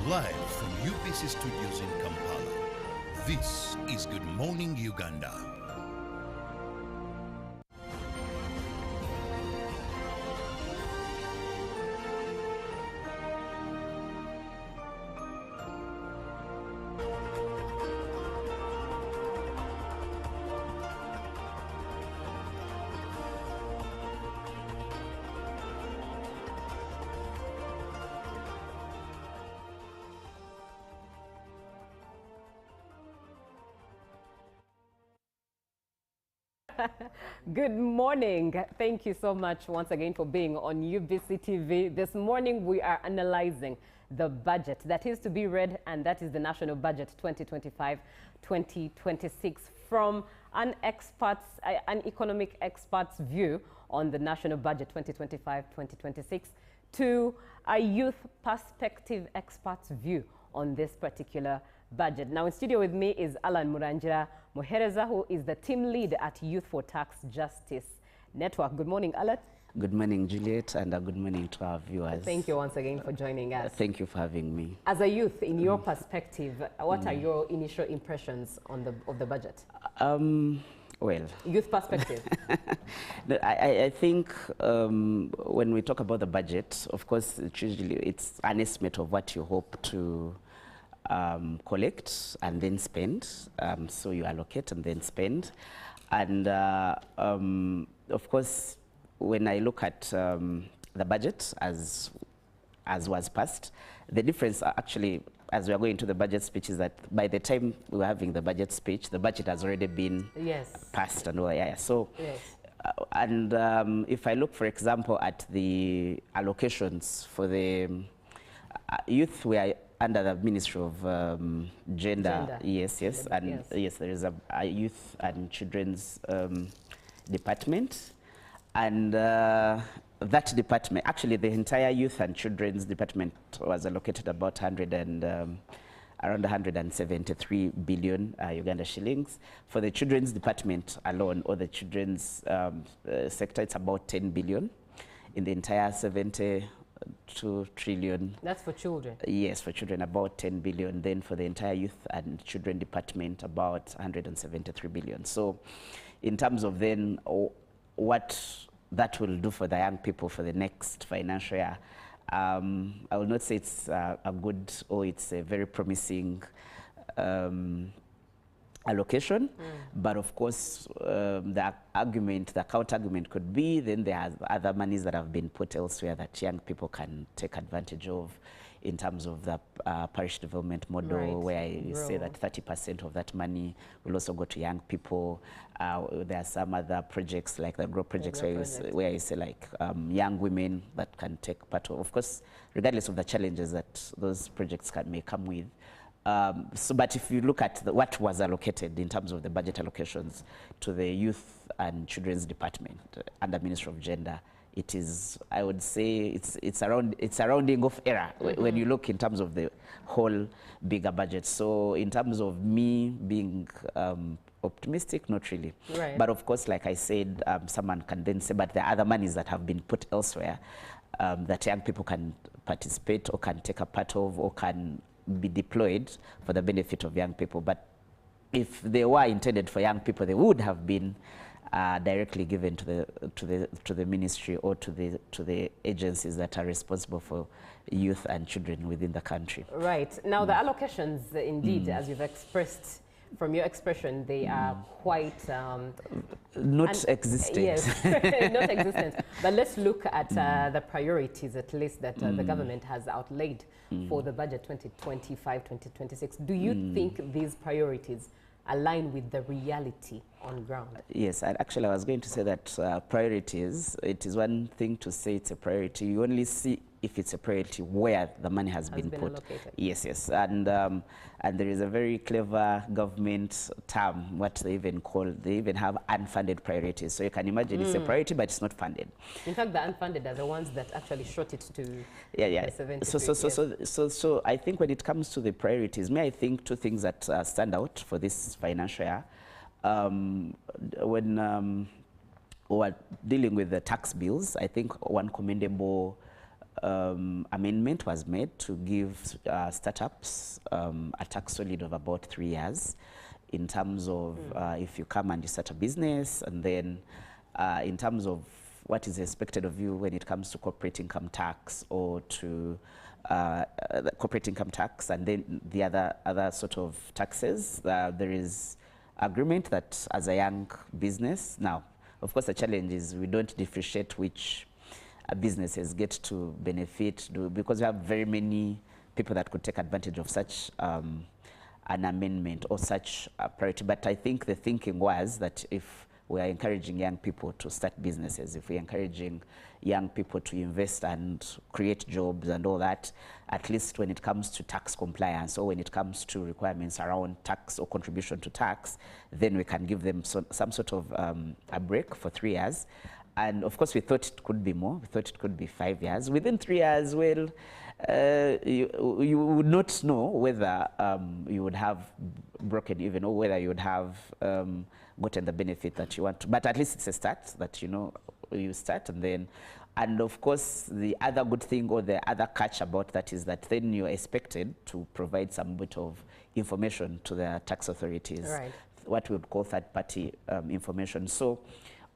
Live from UBC Studios in Kampala, this is Good Morning Uganda. Good morning. Thank you so much once again for being on UBC TV. This morning we are analyzing the budget that is to be read, and that is the National Budget 2025-2026 from an economic expert's view on the National Budget 2025-2026 to a youth perspective expert's view on this particular budget. Now in studio with me is Alan Murangira Muhereza, who is the team lead at Youth for Tax Justice Network. Good morning, Alan. Good morning, Juliet, and good morning to our viewers. Thank you once again for joining us. Thank you for having me. As a youth, in your perspective, what are your initial impressions on of the budget? Well, youth perspective. I think when we talk about the budget, of course, it's an estimate of what you hope to collect and then spend. So you allocate and then spend. And of course, when I look at the budget as was passed, the difference actually, as we are going to the budget speech, is that by the time we were having the budget speech, the budget has already been passed and all. Yeah. So, and if I look, for example, at the allocations for the youth, we are under the Ministry of Gender. Yes, and yes, there is a youth and children's department, and that department, actually the entire youth and children's department was allocated about around 173 billion Uganda shillings. For the children's department alone, or the children's sector, it's about 10 billion in the entire 72 trillion. That's for children? Yes, for children, about 10 billion. Then for the entire youth and children department, about 173 billion. So in terms of then what that will do for the young people for the next financial year, I will not say it's a good or it's a very promising allocation, but of course the counter-argument could be then there are other monies that have been put elsewhere that young people can take advantage of, in terms of the parish development model, where you say that 30% of that money will also go to young people. There are some other projects like the GROW projects where you say like young women that can take part of course, regardless of the challenges that those projects may come with. But if you look at what was allocated in terms of the budget allocations to the Youth and Children's Department under Ministry of Gender, it is, I would say, it's a rounding off error when you look in terms of the whole bigger budget. So in terms of me being optimistic, not really. Right. But of course, like I said, someone can then say, but there are other monies that have been put elsewhere that young people can participate or can take a part of or can be deployed for the benefit of young people. But if they were intended for young people, they would have been directly given to the ministry or to the agencies that are responsible for youth and children within the country. Right. Now the allocations, indeed, as you've expressed, from your expression, they are quite not existent. Yes, not existent. But let's look at the priorities, at least, that the government has outlaid for the budget 2025-2026. Do you think these priorities align with the reality on ground? Yes, and actually I was going to say that priorities, it is one thing to say it's a priority. You only see if it's a priority where the money has been put. Allocated. Yes, and there is a very clever government term, what they even call, they even have unfunded priorities. So you can imagine it's a priority, but it's not funded. In fact, the unfunded are the ones that actually shot it to the 73. So I think when it comes to the priorities, I think two things that stand out for this financial year. When we're dealing with the tax bills, I think one commendable amendment was made to give startups a tax solid of about 3 years in terms of if you come and you start a business, and then in terms of what is expected of you when it comes to corporate income tax or to the corporate income tax, and then the other sort of taxes. There is agreement that as a young business, now of course the challenge is we don't differentiate which businesses get to benefit, because we have very many people that could take advantage of such an amendment or such a priority. But I think the thinking was that if we are encouraging young people to start businesses, if we're encouraging young people to invest and create jobs and all that, at least when it comes to tax compliance or when it comes to requirements around tax or contribution to tax, then we can give them some sort of a break for 3 years. And of course, we thought it could be more. We thought it could be 5 years. Within 3 years, well, you would not know whether you would have broken even or whether you would have gotten the benefit that you want to. But at least it's a start that, you know, you start and then, and of course, the other good thing or the other catch about that is that then you're expected to provide some bit of information to the tax authorities, right, what we would call third-party information. So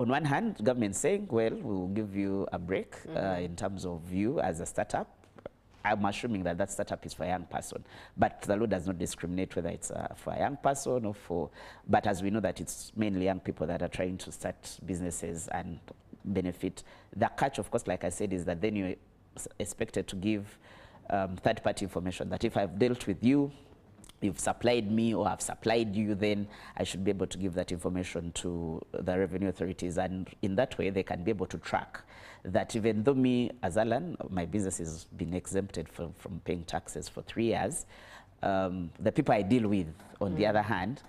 on one hand, government saying, well, we'll give you a break in terms of you as a startup. I'm assuming that that startup is for a young person, but the law does not discriminate whether it's for a young person or for, but as we know that it's mainly young people that are trying to start businesses and benefit. The catch, of course, like I said, is that then you're expected to give third-party information, that if I've dealt with you, you've supplied me or I've supplied you, then I should be able to give that information to the revenue authorities. And in that way, they can be able to track that even though me, as Alan, my business has been exempted from paying taxes for 3 years, the people I deal with, on the other hand,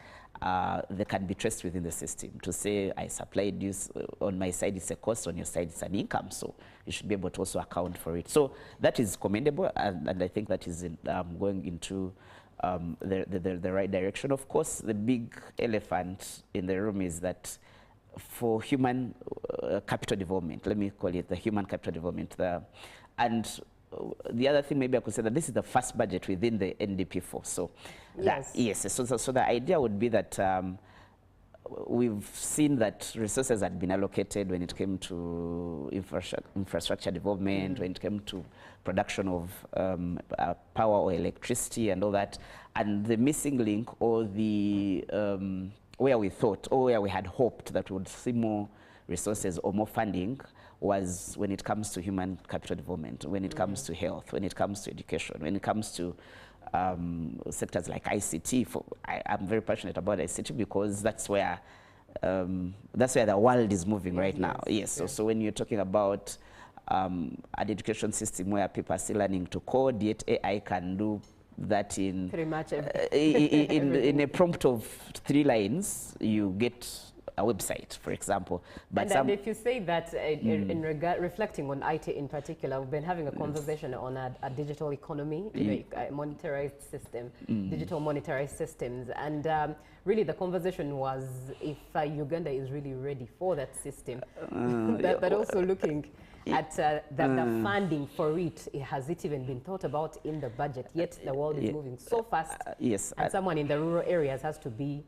they can be traced within the system to say, I supplied you, on my side it's a cost, on your side it's an income, so you should be able to also account for it. So that is commendable, and I think that is going into the right direction. Of course, the big elephant in the room is that for human capital development, let me call it the human capital development, and the other thing maybe I could say that this is the first budget within the NDP4. So so the idea would be that we've seen that resources had been allocated when it came to infrastructure development, when it came to production of power or electricity and all that, and the missing link or the where we thought or where we had hoped that we would see more resources or more funding was when it comes to human capital development, when it comes to health, when it comes to education, when it comes to sectors like ICT. I'm very passionate about ICT because that's where the world is moving right now. So when you're talking about an education system where people are still learning to code, yet AI can do that in pretty much in a prompt of 3 lines, you get a website, for example. But and if you say that in regard, reflecting on IT in particular, we've been having a conversation on a digital economy, a monetarized system, digital monetarized systems, and really the conversation was if Uganda is really ready for that system, but also looking at the funding for it. Has it even been thought about in the budget? Yet the world is moving so fast, and someone in the rural areas has to be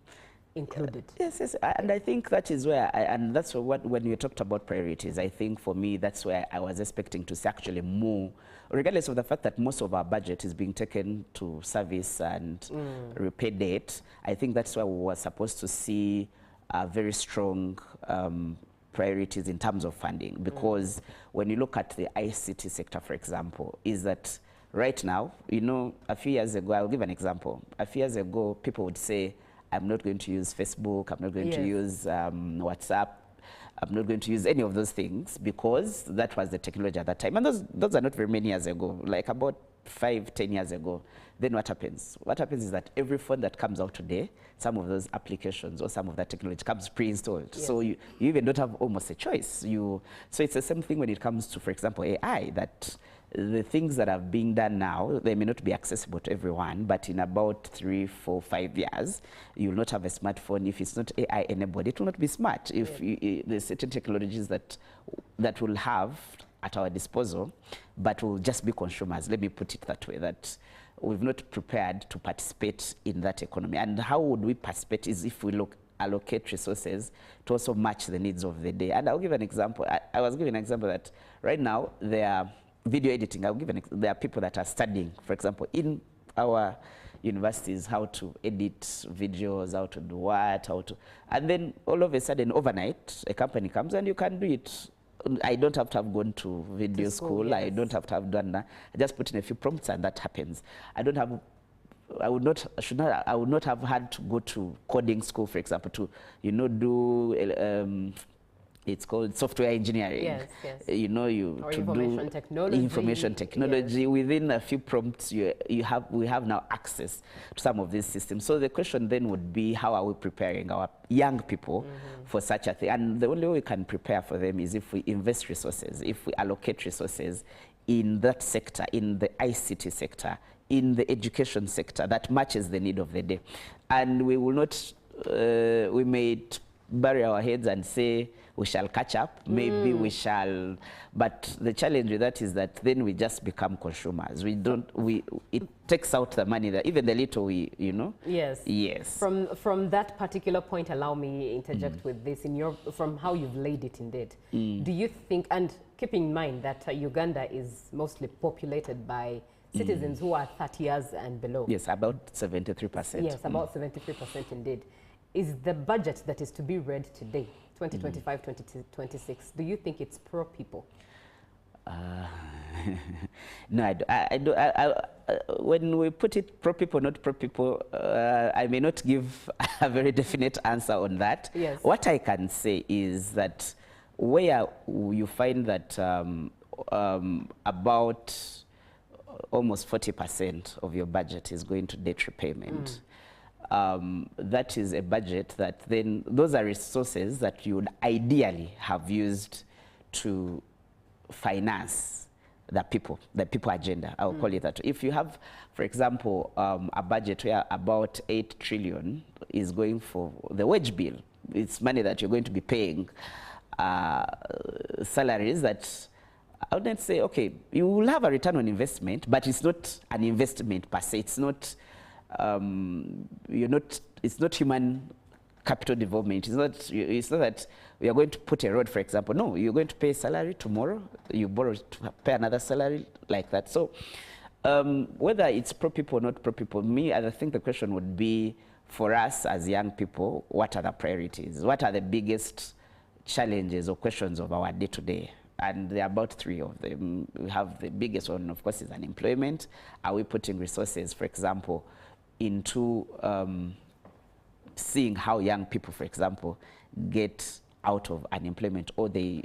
included. Yes, and I think that is where, and that's what, when you talked about priorities, I think for me, that's where I was expecting to see actually more, regardless of the fact that most of our budget is being taken to service and repay debt. I think that's where we were supposed to see very strong priorities in terms of funding, because when you look at the ICT sector, for example, is that right now, you know, a few years ago, I'll give an example. A few years ago, people would say, I'm not going to use Facebook, I'm not going to use WhatsApp, I'm not going to use any of those things, because that was the technology at that time. And those are not very many years ago, like about 5-10 years ago. Then what happens? What happens is that every phone that comes out today, some of those applications or some of that technology comes pre-installed. So you even don't have almost a choice. So it's the same thing when it comes to, for example, AI, that the things that are being done now, they may not be accessible to everyone, but in about 3, 4, 5 years, you will not have a smartphone. If it's not AI enabled, it will not be smart. If there's certain technologies that we'll have at our disposal, but will just be consumers. Let me put it that way, that we've not prepared to participate in that economy. And how would we participate is if we allocate resources to also match the needs of the day. And I'll give an example. I was giving an example that right now there are video editing. There are people that are studying, for example, in our universities, how to edit videos, how to do what, and then all of a sudden overnight, a company comes and you can do it. I don't have to have gone to video school. I don't have to have done that. I just put in a few prompts and that happens. I don't have I would not have had to go to coding school, for example, to, you know, do it's called software engineering. Yes, yes. You know, or to information technology. Information technology. Yes. Within a few prompts, we have now access to some of these systems. So the question then would be, how are we preparing our young people for such a thing? And the only way we can prepare for them is if we invest resources, if we allocate resources in that sector, in the ICT sector, in the education sector that matches the need of the day. And we will not, we may bury our heads and say we shall catch up, maybe we shall, but the challenge with that is that then we just become consumers. It takes out the money, that even the little we, you know. Yes. Yes. From that particular point, allow me interject with this, from how you've laid it indeed. Do you think, and keep in mind that Uganda is mostly populated by citizens who are 30 years and below. Yes, about 73%. Yes, about 73% indeed. Is the budget that is to be read today, 2025-2026, do you think it's pro-people? No, when we put it pro-people, not pro-people, I may not give a very definite answer on that. Yes. What I can say is that where you find that about almost 40% of your budget is going to debt repayment. That is a budget that then, those are resources that you would ideally have used to finance the people agenda, I'll call it that. If you have, for example, a budget where about 8 trillion is going for the wage bill, it's money that you're going to be paying salaries that, I wouldn't say, okay, you will have a return on investment, but it's not an investment per se. It's not, it's not human capital development. It's not that we are going to put a road, for example. No, you're going to pay salary tomorrow, you borrow to pay another salary, like that. So whether it's pro-people or not pro-people, I think the question would be, for us as young people, what are the priorities? What are the biggest challenges or questions of our day-to-day? And there are about 3 of them. We have the biggest one, of course, is unemployment. Are we putting resources, for example, into seeing how young people, for example, get out of unemployment, or they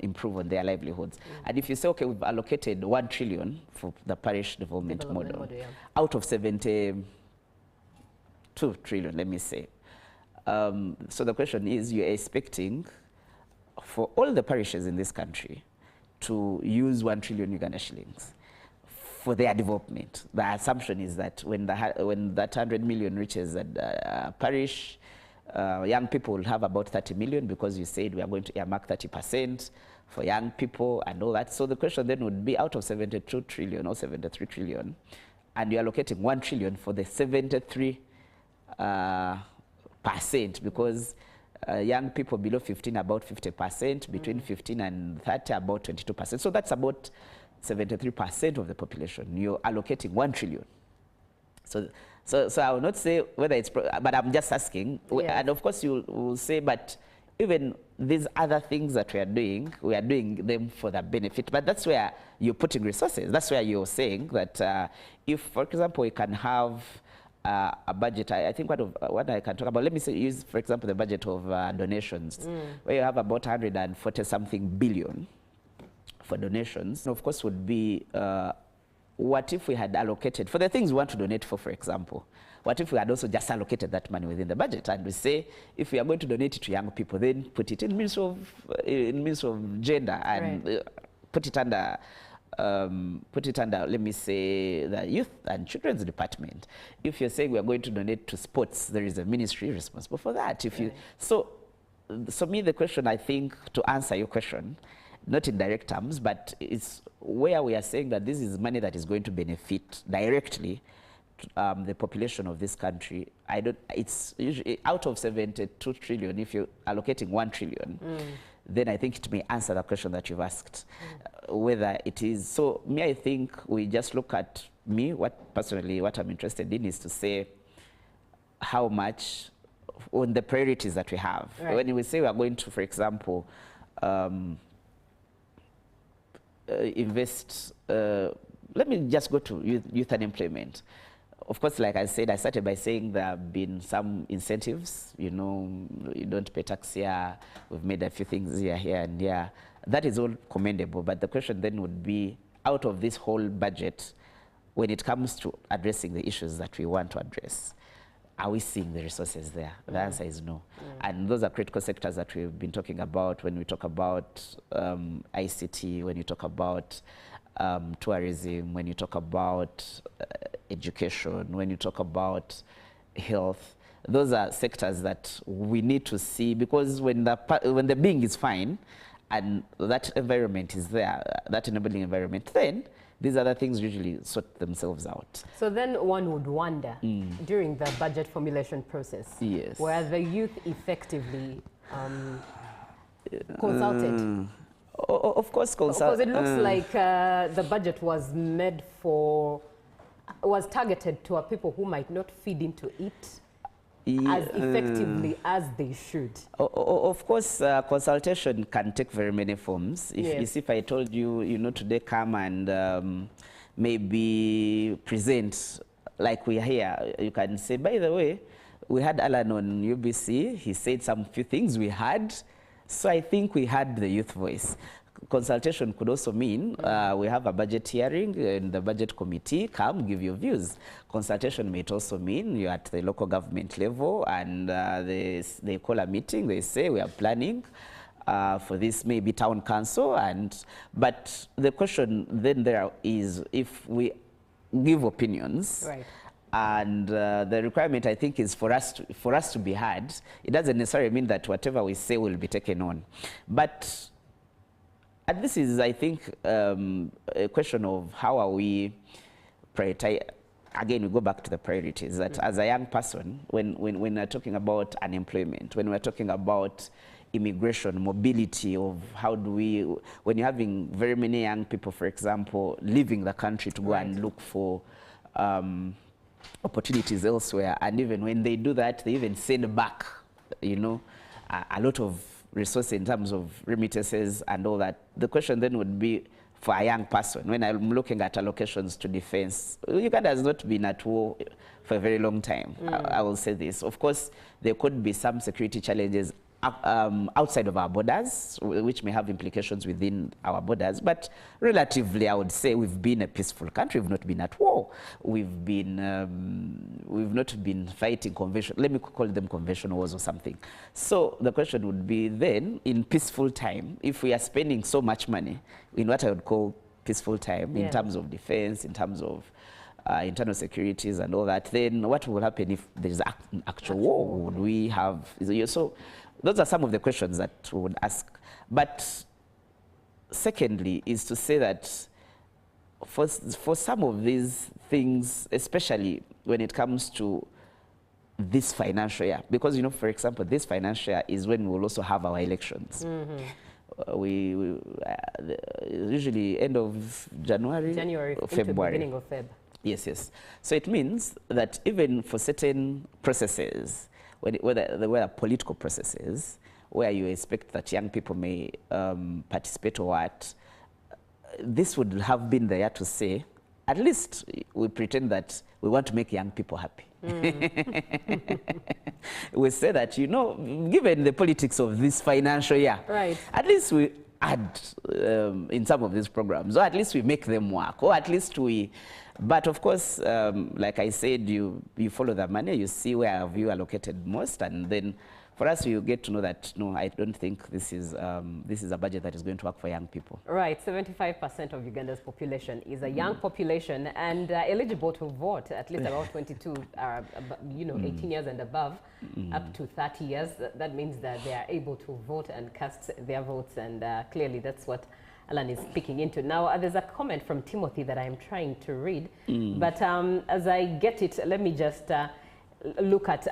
improve on their livelihoods? And if you say, okay, we've allocated 1 trillion for the parish development model, out of 72 trillion, let me say. So the question is, you're expecting for all the parishes in this country to use 1 trillion Uganda shillings for their development. The assumption is that when that 100 million reaches a parish, young people will have about 30 million, because you said we are going to earmark 30% for young people and all that. So the question then would be, out of 72 trillion or 73 trillion, and you're allocating 1 trillion for the 73%, because young people below 15 about 50%, between 15 and 30 about 22%. So that's about 73% of the population. You're allocating 1 trillion. So I will not say whether it's, but I'm just asking. Yes. And of course you will say, but even these other things that we are doing them for the benefit. But that's where you're putting resources. That's where you're saying that if, for example, we can have a budget, I think what I can talk about, let me say, use, for example, the budget of donations, where you have about 140-something billion for donations. Of course, would be, what if we had allocated, for the things we want to donate for example, what if we had also just allocated that money within the budget, and we say, if we are going to donate it to young people, then put it in means of gender, and put it under, let me say, the youth and children's department. If you're saying we are going to donate to sports, there is a ministry responsible for that. If you, so me, the question, I think, to answer your question, not in direct terms, but it's where we are saying that this is money that is going to benefit directly the population of this country. It's usually out of 72 trillion, if you're allocating 1 trillion, then I think it may answer the question that you've asked, whether it is. So me, I think we just look at personally, what I'm interested in is to say how much on the priorities that we have. Right. When we say we are going to, for example, invest, let me just go to youth unemployment. of course, like I said, I started by saying there have been some incentives. You know, you don't pay tax here. We've made a few things here and there. That is all commendable. But the question then would be, out of this whole budget, when it comes to addressing the issues that we want to address, are we seeing the resources there? The answer is no. And those are critical sectors that we've been talking about when we talk about ICT, when you talk about tourism, when you talk about education, when you talk about health. Those are sectors that we need to see, because when the being is fine and that environment is there, that enabling environment, then these other things usually sort themselves out. So then one would wonder, during the budget formulation process, yes, were the youth effectively consulted? Of course, because it looks like the budget was targeted to people who might not feed into it as effectively as they should. Of course, consultation can take very many forms. If I told you, you know, today come and maybe present like we are here, you can say, by the way, we had Alan on UBC, he said some few things we had, so I think we had the youth voice. Consultation could also mean we have a budget hearing and the budget committee come give your views. Consultation may also mean you're at the local government level and they call a meeting, they say we are planning for this, maybe town council, but the question then there is, if we give opinions, right, and the requirement, I think, is for us to be heard. It doesn't necessarily mean that whatever we say will be taken on. But this is, I think, a question of how are we prioritize. Again, we go back to the priorities, that as a young person, when we're talking about unemployment, when we're talking about immigration, mobility, of how do we, when you're having very many young people, for example, leaving the country to go and look for opportunities elsewhere, and even when they do that, they even send back, you know, a lot of resources in terms of remittances and all that. The question then would be, for a young person, when I'm looking at allocations to defense, Uganda has not been at war for a very long time. I will say this. Of course, there could be some security challenges outside of our borders, which may have implications within our borders, but relatively, I would say we've been a peaceful country. We've not been at war. We've not been fighting conventional, let me call them conventional wars or something. So the question would be then, in peaceful time, if we are spending so much money in what I would call peaceful time, in terms of defense, in terms of internal securities and all that, then what will happen if there's actual war? Would we have, so those are some of the questions that we would ask. But secondly is to say that for some of these things, especially when it comes to this financial year, because, you know, for example, this financial year is when we'll also have our elections. We usually end of January or February. Beginning of Feb. Yes, yes. So it means that even for certain processes, whether they were political processes, where you expect that young people may participate or what, this would have been the year to say, at least we pretend that we want to make young people happy. We say that, you know, given the politics of this financial year, at least we add in some of these programs, or at least we make them work, or at least we, but of course, like I said, you follow the money, you see where have you allocated most, and then for us, you get to know that, no, I don't think this is a budget that is going to work for young people. Right, 75% of Uganda's population is a young population and eligible to vote, at least about 22, you know, 18 years and above, up to 30 years. That means that they are able to vote and cast their votes, and clearly that's what Alan is speaking into. Now, there's a comment from Timothy that I'm trying to read, but as I get it, let me just look at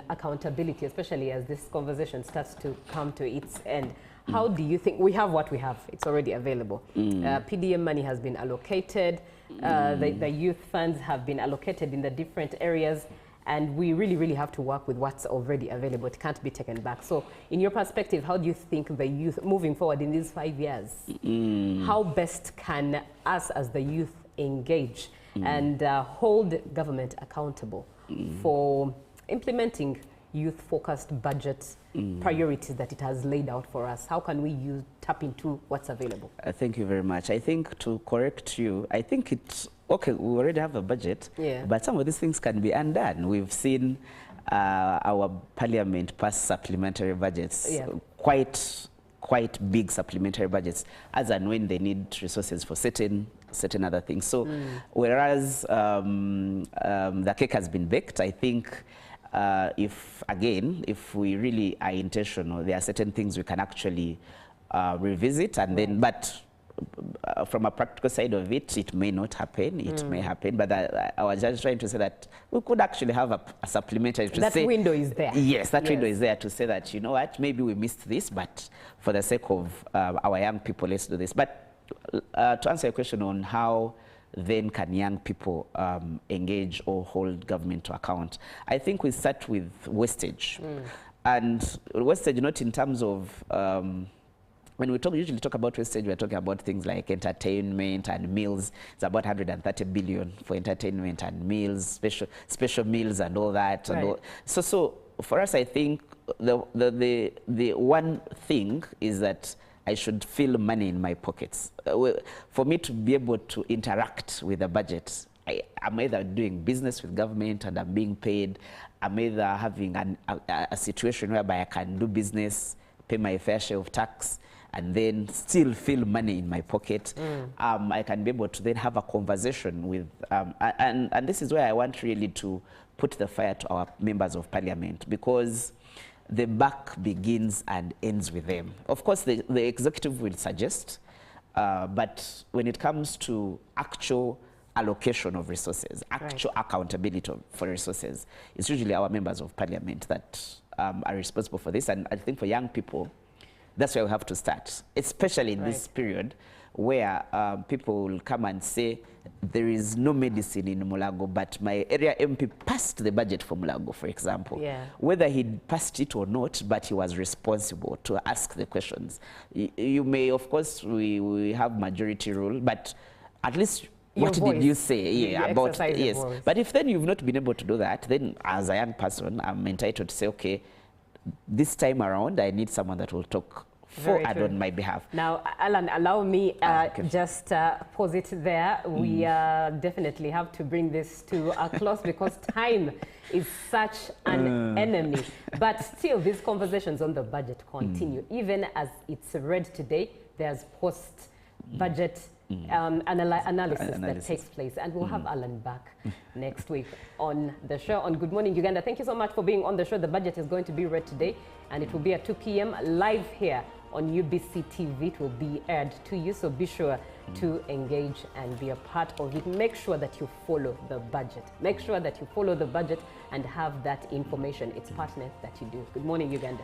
accountability, especially as this conversation starts to come to its end. How do you think, we have what we have, it's already available. PDM money has been allocated, the youth funds have been allocated in the different areas, and we really have to work with what's already available. It can't be taken back. So in your perspective, how do you think the youth, moving forward in these 5 years, how best can us as the youth engage? and hold government accountable for implementing youth-focused budget priorities that it has laid out for us? How can we tap into what's available? Thank you very much. I think, to correct you, I think it's okay, we already have a budget, but some of these things can be undone. We've seen our parliament pass supplementary budgets, quite big supplementary budgets, as and when they need resources for certain other things. So whereas the cake has been baked, I think if we really are intentional, there are certain things we can actually revisit, and then, but from a practical side of it, it may not happen, it may happen, but I was just trying to say that we could actually have a supplementary to that say... That window is there. Yes, that window is there to say that, you know what, maybe we missed this, but for the sake of our young people, let's do this. But to answer your question on how then can young people engage or hold government to account, I think we start with wastage. And wastage not in terms of... when we usually talk about wastage, we're talking about things like entertainment and meals. It's about 130 billion for entertainment and meals, special meals and all that. Right. And all. So for us, I think the one thing is that I should feel money in my pockets. For me to be able to interact with the budget, I'm either doing business with government and I'm being paid. I'm either having a situation whereby I can do business, pay my fair share of tax, and then still feel money in my pocket. I can be able to then have a conversation with, and this is where I want really to put the fire to our members of parliament, because the buck begins and ends with them. Of course, the executive will suggest, but when it comes to actual allocation of resources, actual accountability for resources, it's usually our members of parliament that are responsible for this. And I think for young people, that's where we have to start, especially in this period where people will come and say, there is no medicine in Mulago, but my area MP passed the budget for Mulago, for example. Whether he passed it or not, but he was responsible to ask the questions. You may, of course, we have majority rule, but at least what did you say about yes? But if then you've not been able to do that, then as a young person, I'm entitled to say, okay, this time around, I need someone that will talk for and on my behalf. Now, Alan, allow me just pause it there. We definitely have to bring this to a close because time is such an enemy. But still, these conversations on the budget continue. Even as it's read today, there's post-budget analysis that takes place. And we'll have Alan back next week on the show on Good Morning Uganda. Thank you so much for being on the show. The budget is going to be read today, and it will be at 2 p.m. live here on UBC TV. It will be aired to you, so be sure to engage and be a part of it. Make sure that you follow the budget. Make sure that you follow the budget and have that information. It's pertinent that you do. Good Morning Uganda.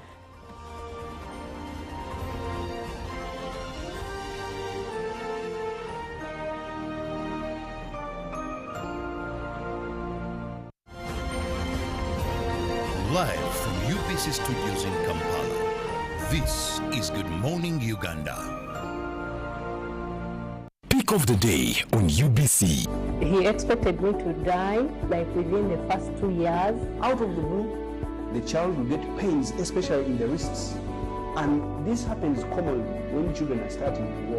Live from UBC Studios in Kampala, this is Good Morning Uganda. Pick of the day on UBC. He expected me to die like within the first 2 years. Out of the blue, the child will get pains, especially in the wrists. And this happens commonly when children are starting to